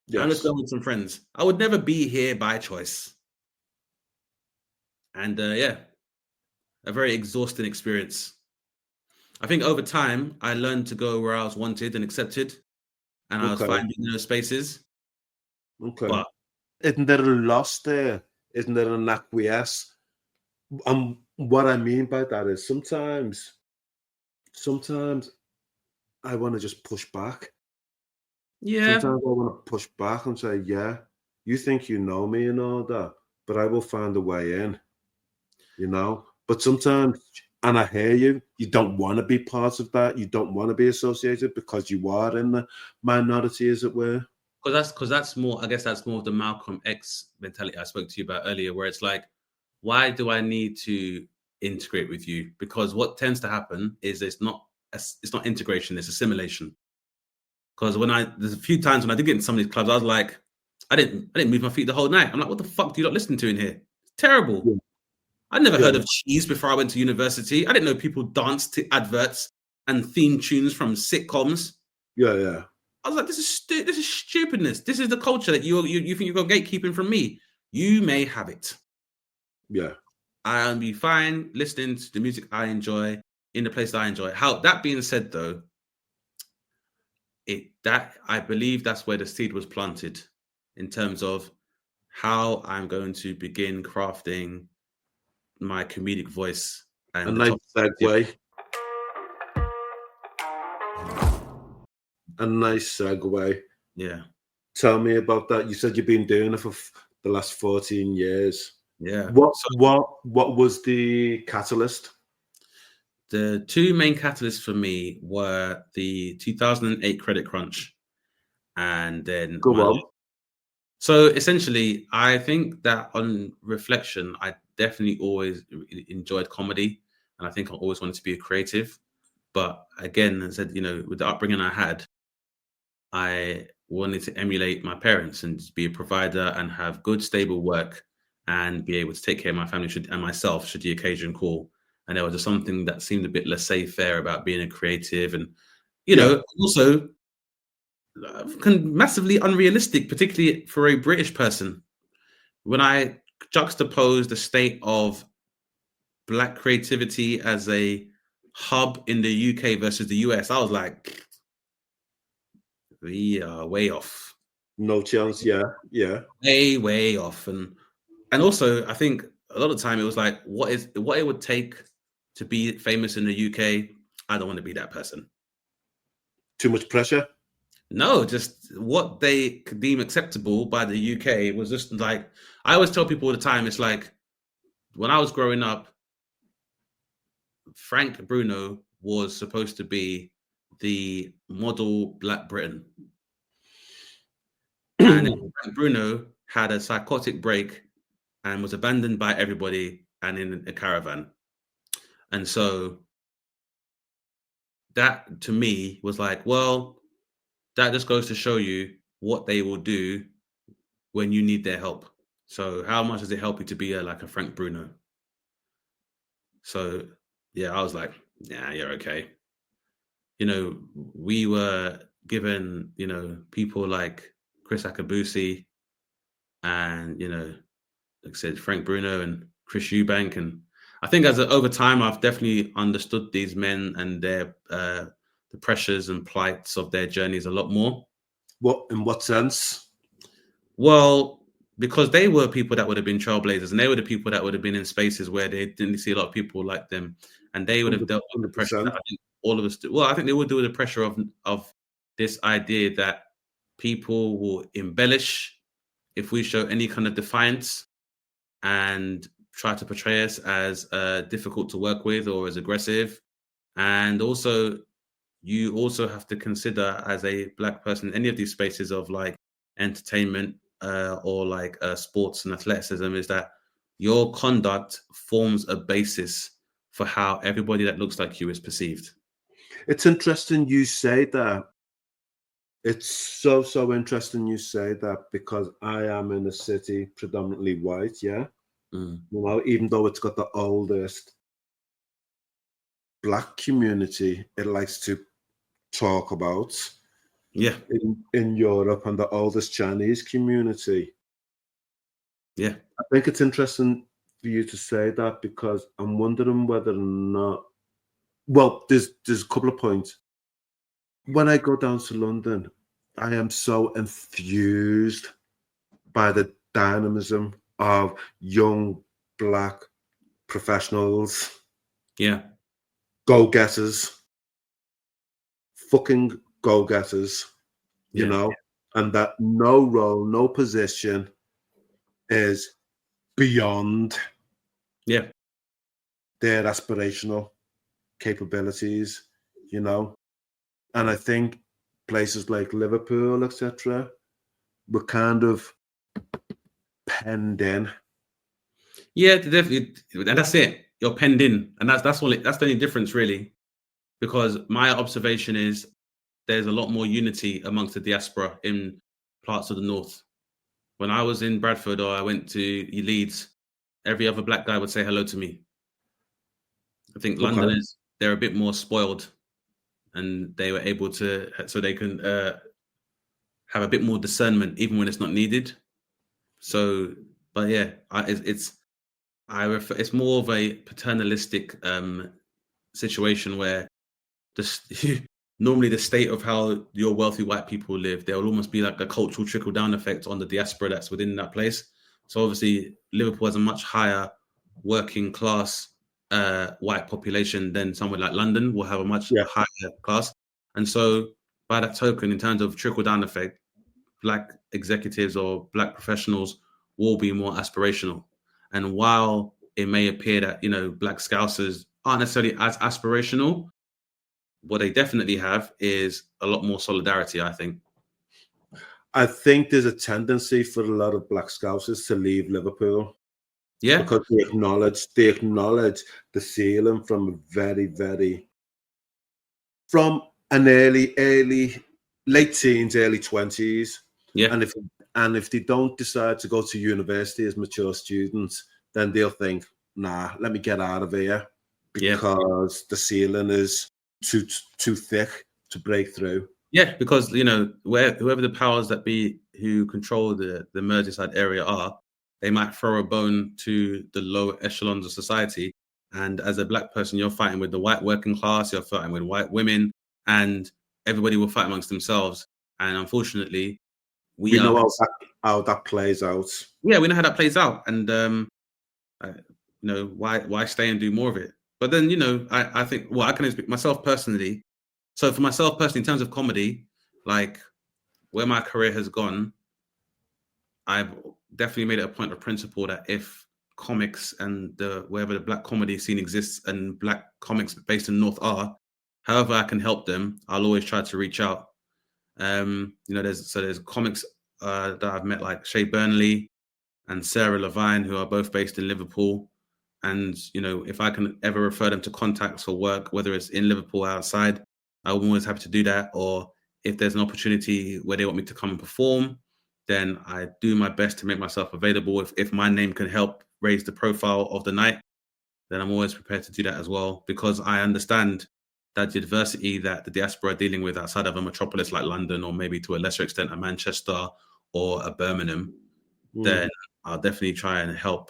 Yes. I'm just going with some friends. I would never be here by choice. And a very exhausting experience. I think over time, I learned to go where I was wanted and accepted, and I was finding those spaces. Okay. But isn't there a loss there? Isn't there an acquiesce? What I mean by that is sometimes I want to just push back. Yeah. Sometimes I want to push back and say, yeah, you think you know me and all that, but I will find a way in, But sometimes, and I hear you don't want to be part of that. You don't want to be associated because you are in the minority, as it were. Because that's more, I guess that's more of the Malcolm X mentality I spoke to you about earlier, where it's like, why do I need to integrate with you? Because what tends to happen is it's not integration, it's assimilation. Because there's a few times when I did get in some of these clubs, I was like, I didn't move my feet the whole night. I'm like, what the fuck do you not listen to in here? It's terrible. Yeah. I'd never heard of cheese before I went to university. I didn't know people danced to adverts and theme tunes from sitcoms. Yeah. I was like, this is stupidness. This is the culture that you think you've got gatekeeping from me. You may have it. Yeah. I'll be fine listening to the music I enjoy in the place that I enjoy. That being said, though, I believe that's where the seed was planted in terms of how I'm going to begin crafting my comedic voice A and the nice top. segue. A nice segue. Yeah. Tell me about that. You said you've been doing it for the last 14 years. Yeah. What was the catalyst? The two main catalysts for me were the 2008 credit crunch, and then Go on. So essentially, I think that on reflection, I definitely always enjoyed comedy, and I think I always wanted to be a creative. But again, I said, with the upbringing I had, I wanted to emulate my parents and just be a provider and have good, stable work and be able to take care of my family and myself should the occasion call. And there was just something that seemed a bit laissez-faire about being a creative, and also massively unrealistic, particularly for a British person. When I juxtapose the state of Black creativity as a hub in the UK versus the US, I was like, we are way off. No chance. Yeah. Way off. And also, I think a lot of the time it was like, what it would take to be famous in the UK. I don't want to be that person. Too much pressure? No, just what they could deem acceptable by the UK was just like, I always tell people all the time, it's like, when I was growing up, Frank Bruno was supposed to be the model Black Britain. And Frank Bruno had a psychotic break and was abandoned by everybody and in a caravan. And so that to me was like, well, that just goes to show you what they will do when you need their help. So how much does it help you to be like a Frank Bruno? So yeah, I was like, yeah, you're okay. We were given, people like Chris Akabusi and, like I said, Frank Bruno and Chris Eubank. And I think over time, I've definitely understood these men and their the pressures and plights of their journeys a lot more. In what sense? Well, because they were people that would have been trailblazers, and they were the people that would have been in spaces where they didn't see a lot of people like them, and they would have dealt with the pressure that I think all of us do. Well, I think they would do with the pressure of this idea that people will embellish if we show any kind of defiance and try to portray us as difficult to work with or as aggressive. And also, you also have to consider as a Black person in any of these spaces of like entertainment or like sports and athleticism, is that your conduct forms a basis for how everybody that looks like you is perceived. It's interesting you say that. It's so interesting you say that, because I am in a city predominantly white, yeah. Even though it's got the oldest Black community, it likes to talk about. Yeah. In Europe, and the oldest Chinese community. Yeah. I think it's interesting for you to say that, because I'm wondering whether or not, well, there's a couple of points. When I go down to London, I am so enthused by the dynamism of young Black professionals. Yeah. Go-getters. Fucking go-getters, and that no role, no position is beyond their aspirational capabilities, and I think places like Liverpool, etc., were kind of penned in. Yeah, definitely, and that's it. You're penned in, and that's all. That's the only difference, really, because my observation is there's a lot more unity amongst the diaspora in parts of the north. When I was in Bradford or I went to Leeds, every other Black guy would say hello to me. I think Londoners, they're a bit more spoiled, and they were able to, so they can have a bit more discernment even when it's not needed. So, but yeah, it's more of a paternalistic situation where normally the state of how your wealthy white people live, there will almost be like a cultural trickle down effect on the diaspora that's within that place. So obviously Liverpool has a much higher working class white population, then somewhere like London will have a much Yeah. higher class. And so by that token, in terms of trickle down effect, Black executives or Black professionals will be more aspirational. And while it may appear that, Black Scousers aren't necessarily as aspirational, what they definitely have is a lot more solidarity, I think. I think there's a tendency for a lot of Black Scousers to leave Liverpool. Yeah. Because they acknowledge the ceiling from an early late teens, early 20s. Yeah. And if they don't decide to go to university as mature students, then they'll think, nah, let me get out of here, because the ceiling is too thick to break through. Yeah, because whoever the powers that be who control the Merseyside area are, they might throw a bone to the lower echelons of society. And as a Black person, you're fighting with the white working class, you're fighting with white women, and everybody will fight amongst themselves. And unfortunately, we know how that plays out. Yeah, we know how that plays out. And why stay and do more of it? But then, I think, I can speak myself personally. So for myself personally, in terms of comedy, like where my career has gone, I've definitely made it a point of principle that if comics and wherever the Black comedy scene exists and Black comics based in North are, however I can help them, I'll always try to reach out. There's comics that I've met like Shay Burnley and Sarah Levine, who are both based in Liverpool. And, if I can ever refer them to contacts for work, whether it's in Liverpool or outside, I'm always happy to do that. Or if there's an opportunity where they want me to come and perform, then I do my best to make myself available. If my name can help raise the profile of the night, then I'm always prepared to do that as well, because I understand that the adversity that the diaspora are dealing with outside of a metropolis like London, or maybe to a lesser extent a Manchester or a Birmingham, then I'll definitely try and help,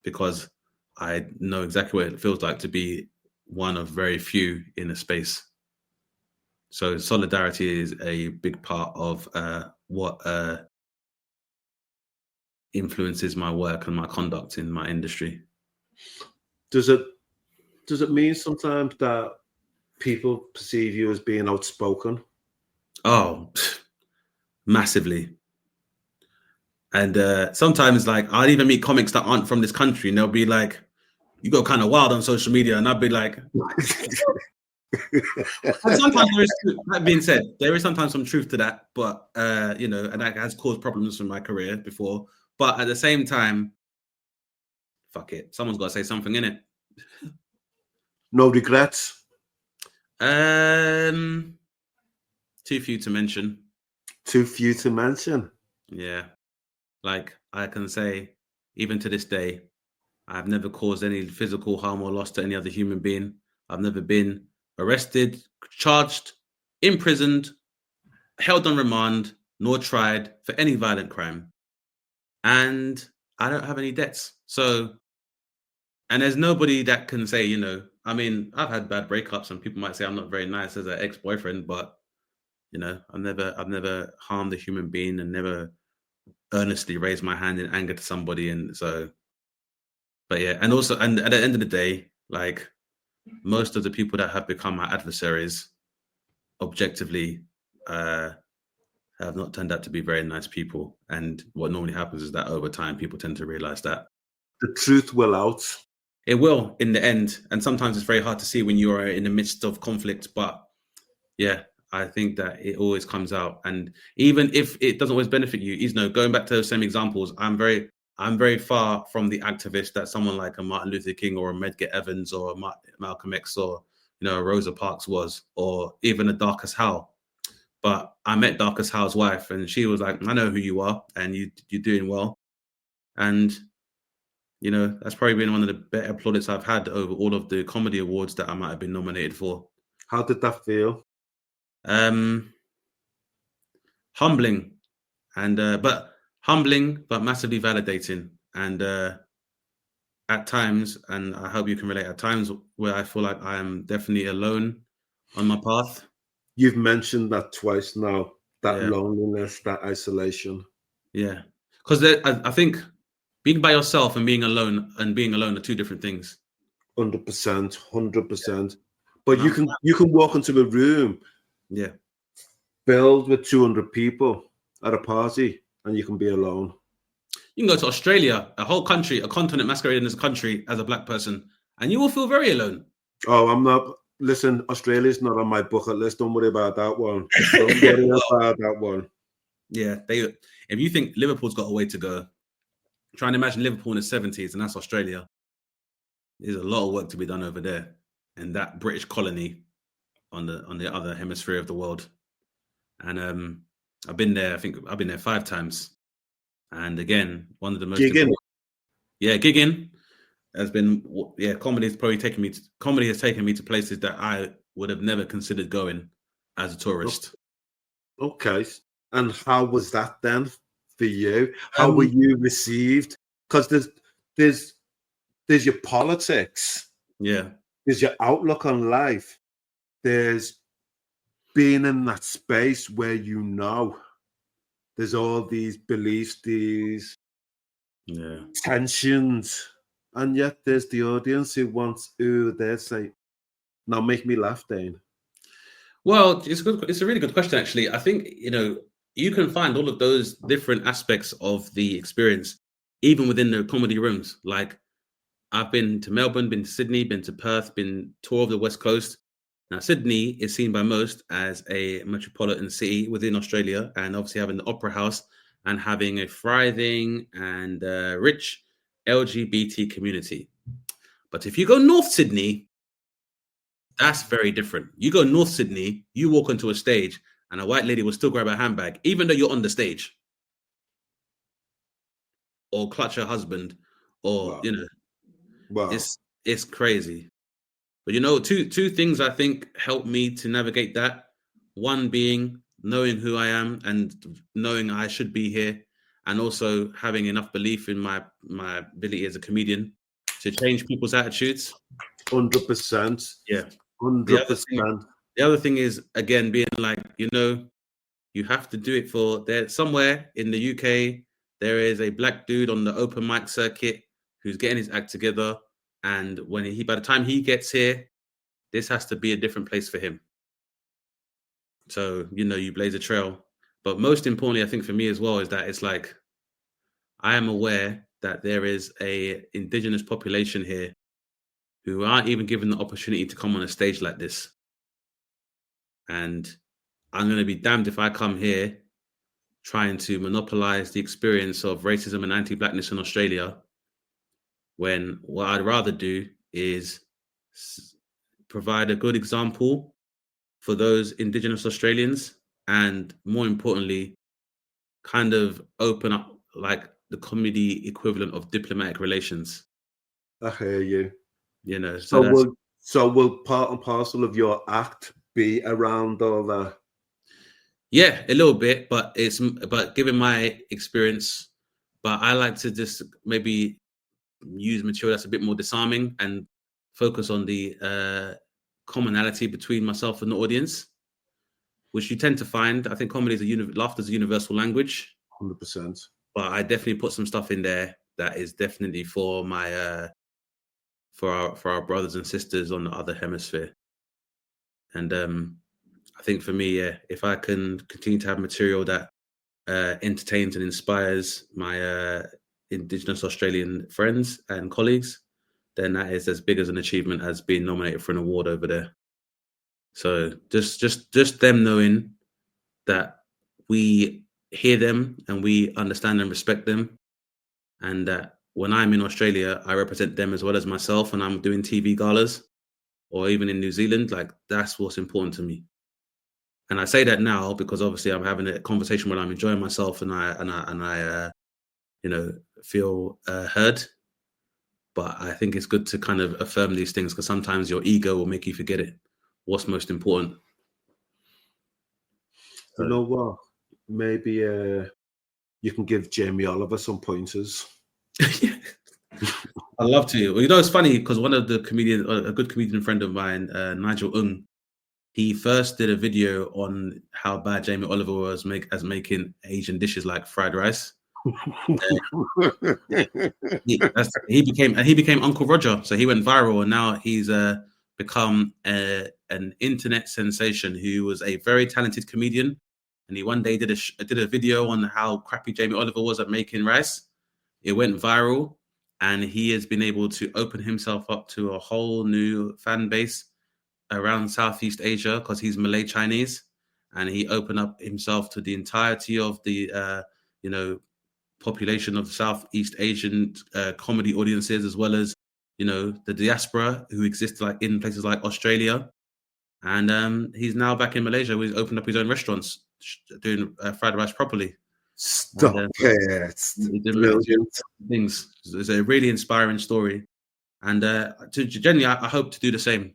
because I know exactly what it feels like to be one of very few in a space. So solidarity is a big part of what influences my work and my conduct in my industry. Does it mean sometimes that people perceive you as being outspoken? Oh, massively. And sometimes, like, I'll even meet comics that aren't from this country, and they'll be like, "You go kind of wild on social media," and I'll be like. And sometimes that being said, there is sometimes some truth to that, but and that has caused problems for my career before. But at the same time, fuck it, someone's got to say something, innit? No regrets? Too few to mention. Too few to mention? Yeah. Like, I can say, even to this day, I've never caused any physical harm or loss to any other human being. I've never been arrested, charged, imprisoned, held on remand, nor tried for any violent crime. And I don't have any debts. So, and there's nobody that can say, I've had bad breakups, and people might say I'm not very nice as an ex-boyfriend, but I've never harmed a human being and never earnestly raised my hand in anger to somebody. And so, but yeah, and also, and at the end of the day, like, most of the people that have become my adversaries, objectively, have not turned out to be very nice people. And what normally happens is that over time, people tend to realize that the truth will out. It will in the end. And sometimes it's very hard to see when you are in the midst of conflict. But yeah, I think that it always comes out. And even if it doesn't always benefit you, going back to those same examples, I'm very far from the activist that someone like a Martin Luther King or a Medgar Evans or a Malcolm X or Rosa Parks was, or even a Darcus Howe. But I met Darcus Howe's wife, and she was like, "I know who you are, and you're doing well." And that's probably been one of the better plaudits I've had over all of the comedy awards that I might have been nominated for. How did that feel? Humbling, but massively validating. And at times, and I hope you can relate, at times where I feel like I am definitely alone on my path. You've mentioned that twice now, that loneliness, that isolation. Yeah, because I think being by yourself and being alone are two different things. 100%, 100%. But And you can walk into a room yeah, filled with 200 people at a party, and you can be alone. you can go to Australia, a whole country, a continent masquerading as a country as a black person, and you will feel very alone. Oh, I'm not. Listen, Australia's not on my bucket list. Don't worry about that one. Don't worry about that one. Yeah, if you think Liverpool's got a way to go, try and imagine Liverpool in the 70s, and that's Australia. There's a lot of work to be done over there, and that British colony on the other hemisphere of the world. And I've been there. I think I've been there 5 times. And again, one of the most gigging has been comedy has taken me to places that I would have never considered going as a tourist. Okay. And how was that then for you? How were you received? Because there's your politics. Yeah. There's your outlook on life. There's being in that space where there's all these beliefs, these tensions, and yet there's the audience who wants they say, now make me laugh, Dane. Well, it's a really good question, actually. I think, you can find all of those different aspects of the experience, even within the comedy rooms. Like, I've been to Melbourne, been to Sydney, been to Perth, been tour of the West Coast. Now, Sydney is seen by most as a metropolitan city within Australia, and obviously having the Opera House and having a thriving and rich LGBT community. But if you go North Sydney, that's very different. You go North Sydney, you walk onto a stage, and a white lady will still grab her handbag, even though you're on the stage, or clutch her husband, or it's crazy. But two things I think helped me to navigate that. One being knowing who I am and knowing I should be here, and also having enough belief in my ability as a comedian to change people's attitudes. 100%. Yeah. 100%. The other thing is, again, being like, you have to do it for there. Somewhere in the UK, there is a black dude on the open mic circuit who's getting his act together. And by the time he gets here, this has to be a different place for him. So, you blaze a trail. But most importantly, I think for me as well, is that it's like, I am aware that there is a indigenous population here who aren't even given the opportunity to come on a stage like this. And I'm going to be damned if I come here trying to monopolize the experience of racism and anti-blackness in Australia, when what I'd rather do is provide a good example for those indigenous Australians, and more importantly, kind of open up like the comedy equivalent of diplomatic relations. I hear you. So will part and parcel of your act be around all that? Yeah, a little bit, but given my experience, but I like to just maybe use material that's a bit more disarming and focus on the commonality between myself and the audience, which you tend to find. I think comedy is laughter is a universal language. 100%. But I definitely put some stuff in there that is definitely for my for our brothers and sisters on the other hemisphere. And I think for me, if I can continue to have material that entertains and inspires my Indigenous Australian friends and colleagues, then that is as big as an achievement as being nominated for an award over there. So just them knowing that we hear them and we understand and respect them, and that when I'm in Australia, I represent them as well as myself, and I'm doing TV galas, or even in New Zealand, like that's what's important to me. And I say that now because obviously I'm having a conversation where I'm enjoying myself and I feel heard. But I think it's good to kind of affirm these things, because sometimes your ego will make you forget it. What's most important? You know what? Maybe you can give Jamie Oliver some pointers. I'd love to. Well, it's funny because one of the comedians, a good comedian friend of mine, Nigel Ung, he first did a video on how bad Jamie Oliver was making Asian dishes like fried rice. He became Uncle Roger, so he went viral, and now he's become an internet sensation who was a very talented comedian. And he one day did a video on how crappy Jamie Oliver was at making rice. It went viral, and he has been able to open himself up to a whole new fan base around Southeast Asia because he's Malay Chinese, and he opened up himself to the entirety of the population of Southeast Asian comedy audiences, as well as the diaspora who exist like in places like Australia. And he's now back in Malaysia, where he's opened up his own restaurants doing fried rice properly. Stop it! Brilliant things. It's a really inspiring story, and generally, I hope to do the same.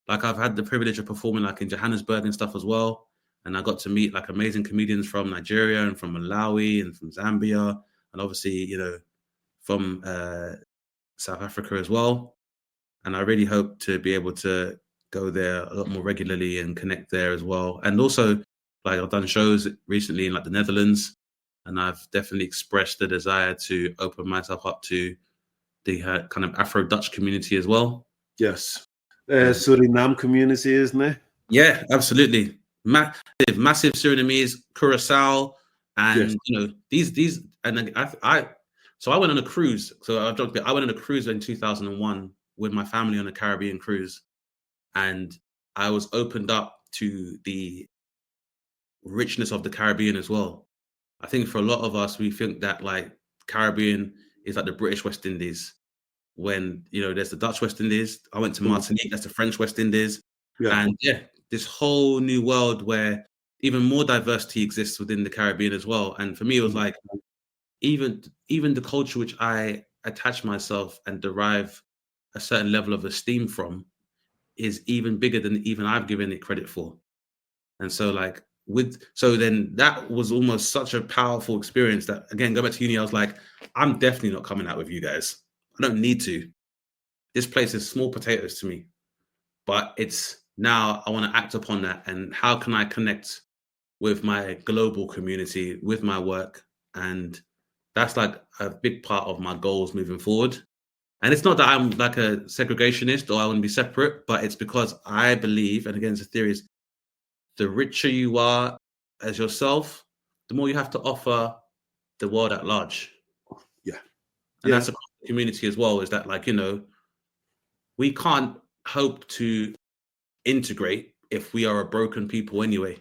Like, I've had the privilege of performing like in Johannesburg and stuff as well, and I got to meet like amazing comedians from Nigeria and from Malawi and from Zambia, and obviously from South Africa as well. And I really hope to be able to go there a lot more regularly and connect there as well. And also, like, I've done shows recently in like the Netherlands, and I've definitely expressed the desire to open myself up to the kind of Afro-Dutch community as well. Yes. Suriname community, isn't it? Yeah, absolutely. Massive Surinamese, Curacao, and yes. these and then I went on a cruise. So I went on a cruise in 2001 with my family on a Caribbean cruise, and I was opened up to the richness of the Caribbean as well. I think for a lot of us, we think that like Caribbean is like the British West Indies. When there's the Dutch West Indies. I went to Martinique, that's the French West Indies. Yeah. And this whole new world where even more diversity exists within the Caribbean as well. And for me, it was like even the culture which I attach myself and derive a certain level of esteem from is even bigger than even I've given it credit for. And so then that was almost such a powerful experience that, again, go back to uni, I was like, I'm definitely not coming out with you guys. I don't need to. This place is small potatoes to me, but it's now I want to act upon that. And how can I connect with my global community, with my work? And that's like a big part of my goals moving forward. And it's not that I'm like a segregationist or I want to be separate, but it's because I believe, and again, it's a theory, is the richer you are as yourself, the more you have to offer the world at large. Yeah. And that's a community as well, is that we can't hope to integrate if we are a broken people anyway.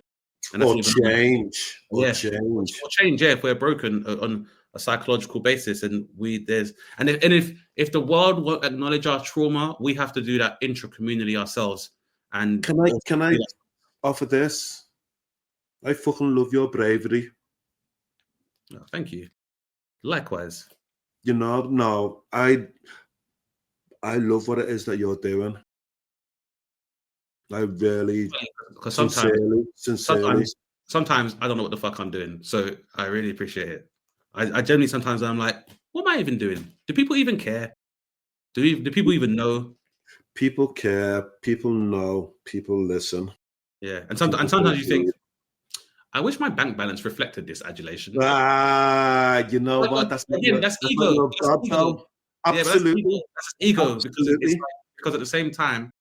And or change. If we're broken on a psychological basis, and if the world won't acknowledge our trauma, we have to do that intra-communally ourselves. And can I offer this? I fucking love your bravery. Oh, thank you. Likewise. No, I love what it is that you're doing. I really, because sincerely. Sometimes I don't know what the fuck I'm doing. So I really appreciate it. I generally sometimes I'm like, what am I even doing? Do people even care? Do people even know? People care. People know. People listen. Yeah, and sometimes you think, I wish my bank balance reflected this adulation. You know what? That's ego. Absolutely. That's ego. Because at the same time,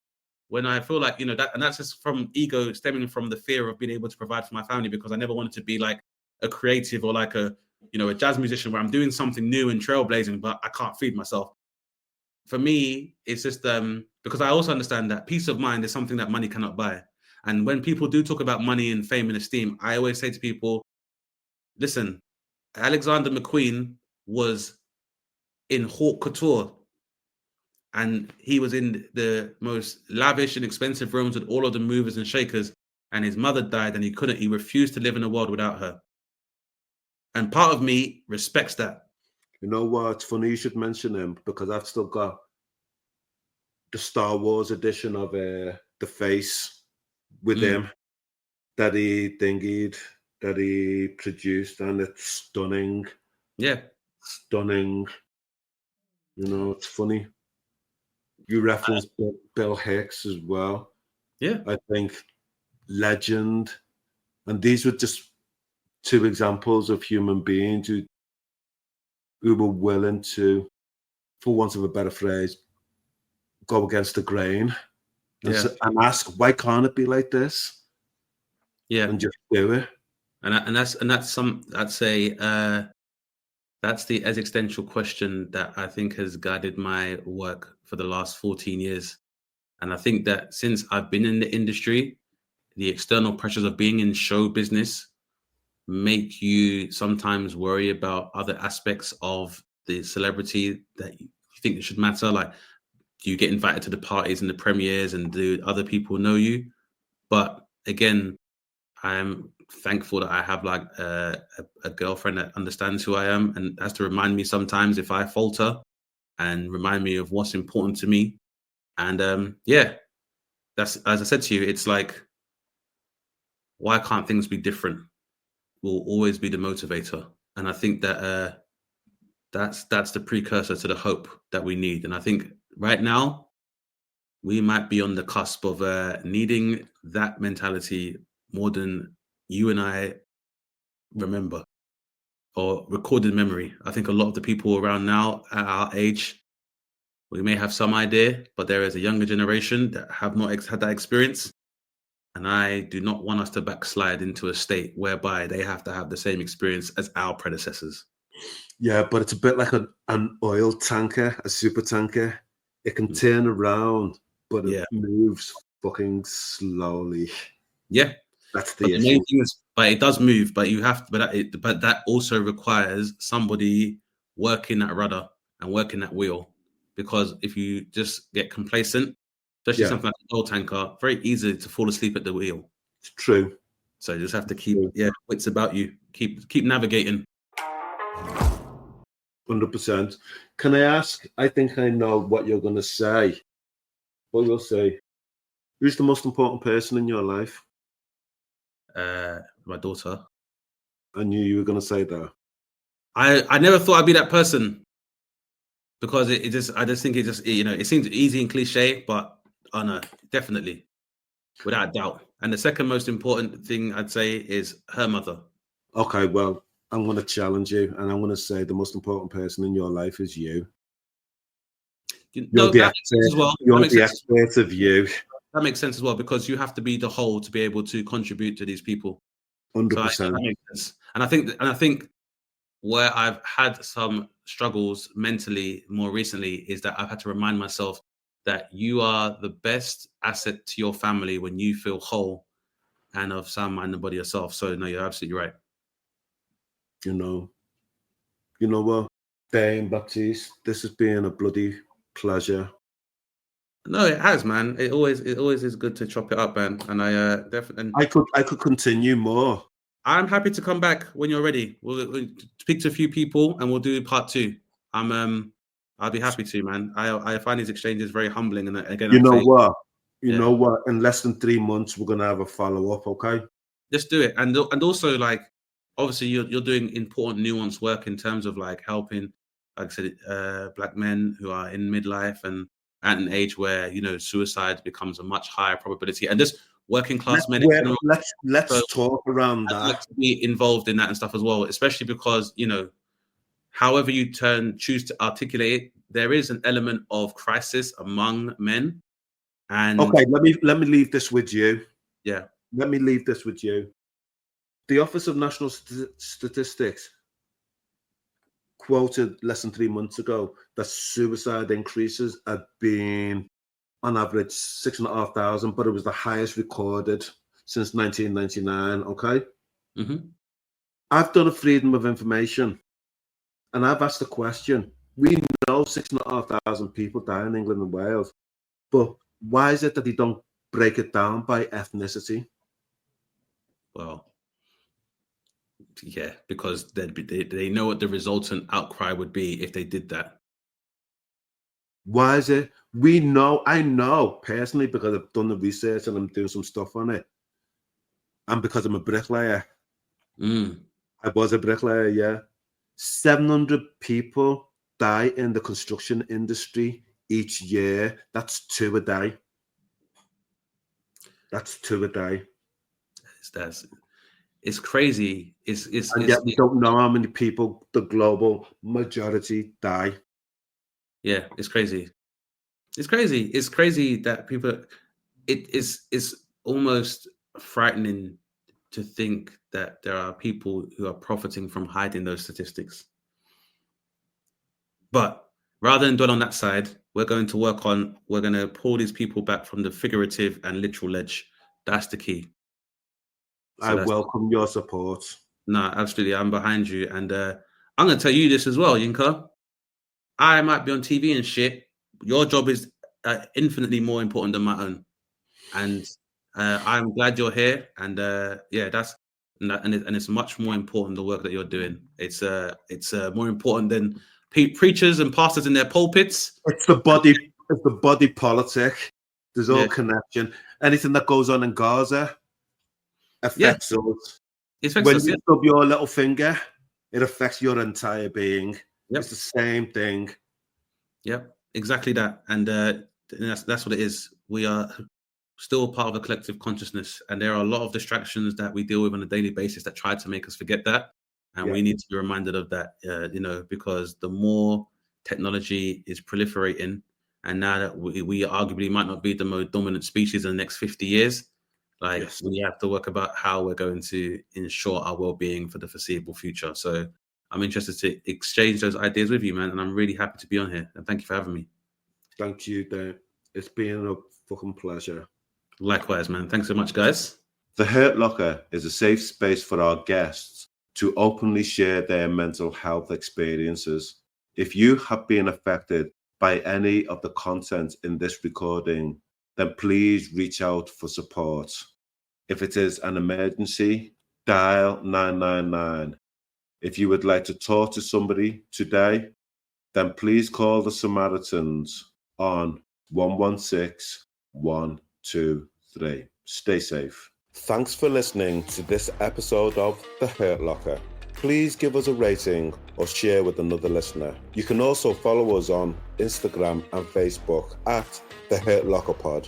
when I feel like that, and that's just from ego stemming from the fear of being able to provide for my family, because I never wanted to be like a creative or like a jazz musician where I'm doing something new and trailblazing, but I can't feed myself. For me, it's just because I also understand that peace of mind is something that money cannot buy. And when people do talk about money and fame and esteem, I always say to people, listen, Alexander McQueen was in haute couture, and he was in the most lavish and expensive rooms with all of the movers and shakers, and his mother died and he refused to live in a world without her. And part of me respects that. You know what? It's funny you should mention him, because I've still got the Star Wars edition of The Face with him that he produced, and it's stunning. Yeah. Stunning. It's funny. You referenced Bill Hicks as well. Yeah. I think legend. And these were just two examples of human beings who who were willing to, for want of a better phrase, go against the grain and, Yeah. and ask, why can't it be like this? Yeah. And just do it. That's the existential question that I think has guided my work for the last 14 years. And I think that since I've been in the industry, the external pressures of being in show business make you sometimes worry about other aspects of the celebrity that you think that should matter. Like, do you get invited to the parties and the premieres, and do other people know you? But again, I'm thankful that I have like a girlfriend that understands who I am and has to remind me sometimes if I falter, and remind me of what's important to me. And yeah, that's, as I said to you, it's like, why can't things be different? Will always be the motivator. And I think that that's the precursor to the hope that we need. And I think right now we might be on the cusp of needing that mentality more than you and I remember, or recorded memory. I think a lot of the people around now at our age, we may have some idea, but there is a younger generation that have not had that experience. And I do not want us to backslide into a state whereby they have to have the same experience as our predecessors. Yeah, but it's a bit like an oil tanker, a super tanker. It can turn around, but it moves fucking slowly. Yeah. That's But the the issue. main thing is, but it does move, but you have to, but that also requires somebody working that rudder and working that wheel. Because if you just get complacent, especially something like an oil tanker, very easy to fall asleep at the wheel. It's true. So you just have to keep, wits about you. Keep navigating. 100%. Can I ask? I think I know what you're going to say. What you'll say. Who's the most important person in your life? My daughter. I knew you were going to say that. I never thought I'd be that person, because I just think it seems easy and cliche, but oh no, definitely, without doubt. And the second most important thing I'd say is her mother. Okay, well, I'm going to challenge you, and I'm going to say the most important person in your life is you. You're the expert of you. That makes sense as well, because you have to be the whole to be able to contribute to these people. 100%. So that makes sense. And I think where I've had some struggles mentally more recently is that I've had to remind myself that you are the best asset to your family when you feel whole and of sound mind and body yourself. So no, you're absolutely right. You know what, Dane Baptiste, this has been a bloody pleasure. No, it has, man. It always is good to chop it up, man. And I definitely, I could continue more. I'm happy to come back when you're ready. We'll speak to a few people and we'll do part 2. I'll be happy to, man. I find these exchanges very humbling. And again, you know what? In less than 3 months, we're gonna have a follow-up, okay? Just do it. And also, like, obviously you're doing important nuanced work in terms of like helping, like I said, Black men who are in midlife and at an age where, suicide becomes a much higher probability, and just working class men in general. Let's talk around that. I'd like to be involved in that and stuff as well, especially because, however you choose to articulate it, there is an element of crisis among men. And okay, let me leave this with you. Yeah. Let me leave this with you. The Office of National Statistics quoted less than 3 months ago that suicide increases had been on average 6,500, but it was the highest recorded since 1999. Okay. Mm-hmm. I've done a freedom of information, and I've asked the question. We know 6,500 people die in England and Wales, but why is it that they don't break it down by ethnicity? Well, yeah, because they know what the resultant outcry would be if they did that. Why is it? I know personally, because I've done the research and I'm doing some stuff on it, and because I'm a bricklayer. I was a bricklayer, yeah. 700 people die in the construction industry each year. That's 2 a day. That's 2 a day. It's crazy. And yet we don't know how many people the global majority die. Yeah, it's crazy. It's crazy. It's crazy that people. It's almost frightening to think that there are people who are profiting from hiding those statistics. But rather than dwell on that side, we're going to pull these people back from the figurative and literal edge. That's the key. I welcome your support. No, absolutely. I'm behind you. And I'm going to tell you this as well, Yinka. I might be on TV and shit. Your job is infinitely more important than my own. And I'm glad you're here. And it's much more important, the work that you're doing. It's more important than preachers and pastors in their pulpits. It's the body politic. There's all connection. Anything that goes on in Gaza affects us. When you stub your little finger, it affects your entire being. Yep. It's the same thing. Yep, exactly that. And that's what it is. We are still part of a collective consciousness, and there are a lot of distractions that we deal with on a daily basis that try to make us forget that. And we need to be reminded of that, because the more technology is proliferating, and now that we arguably might not be the most dominant species in the next 50 years, we have to work about how we're going to ensure our well-being for the foreseeable future. So I'm interested to exchange those ideas with you, man, and I'm really happy to be on here. And thank you for having me. Thank you, Dane. It's been a fucking pleasure. Likewise, man. Thanks so much, guys. The Hurt Locker is a safe space for our guests to openly share their mental health experiences. If you have been affected by any of the content in this recording, then please reach out for support. If it is an emergency, dial 999. If you would like to talk to somebody today, then please call the Samaritans on 116 123. Stay safe. Thanks for listening to this episode of The Hurt Locker. Please give us a rating or share with another listener. You can also follow us on Instagram and Facebook at The Hurt Locker Pod.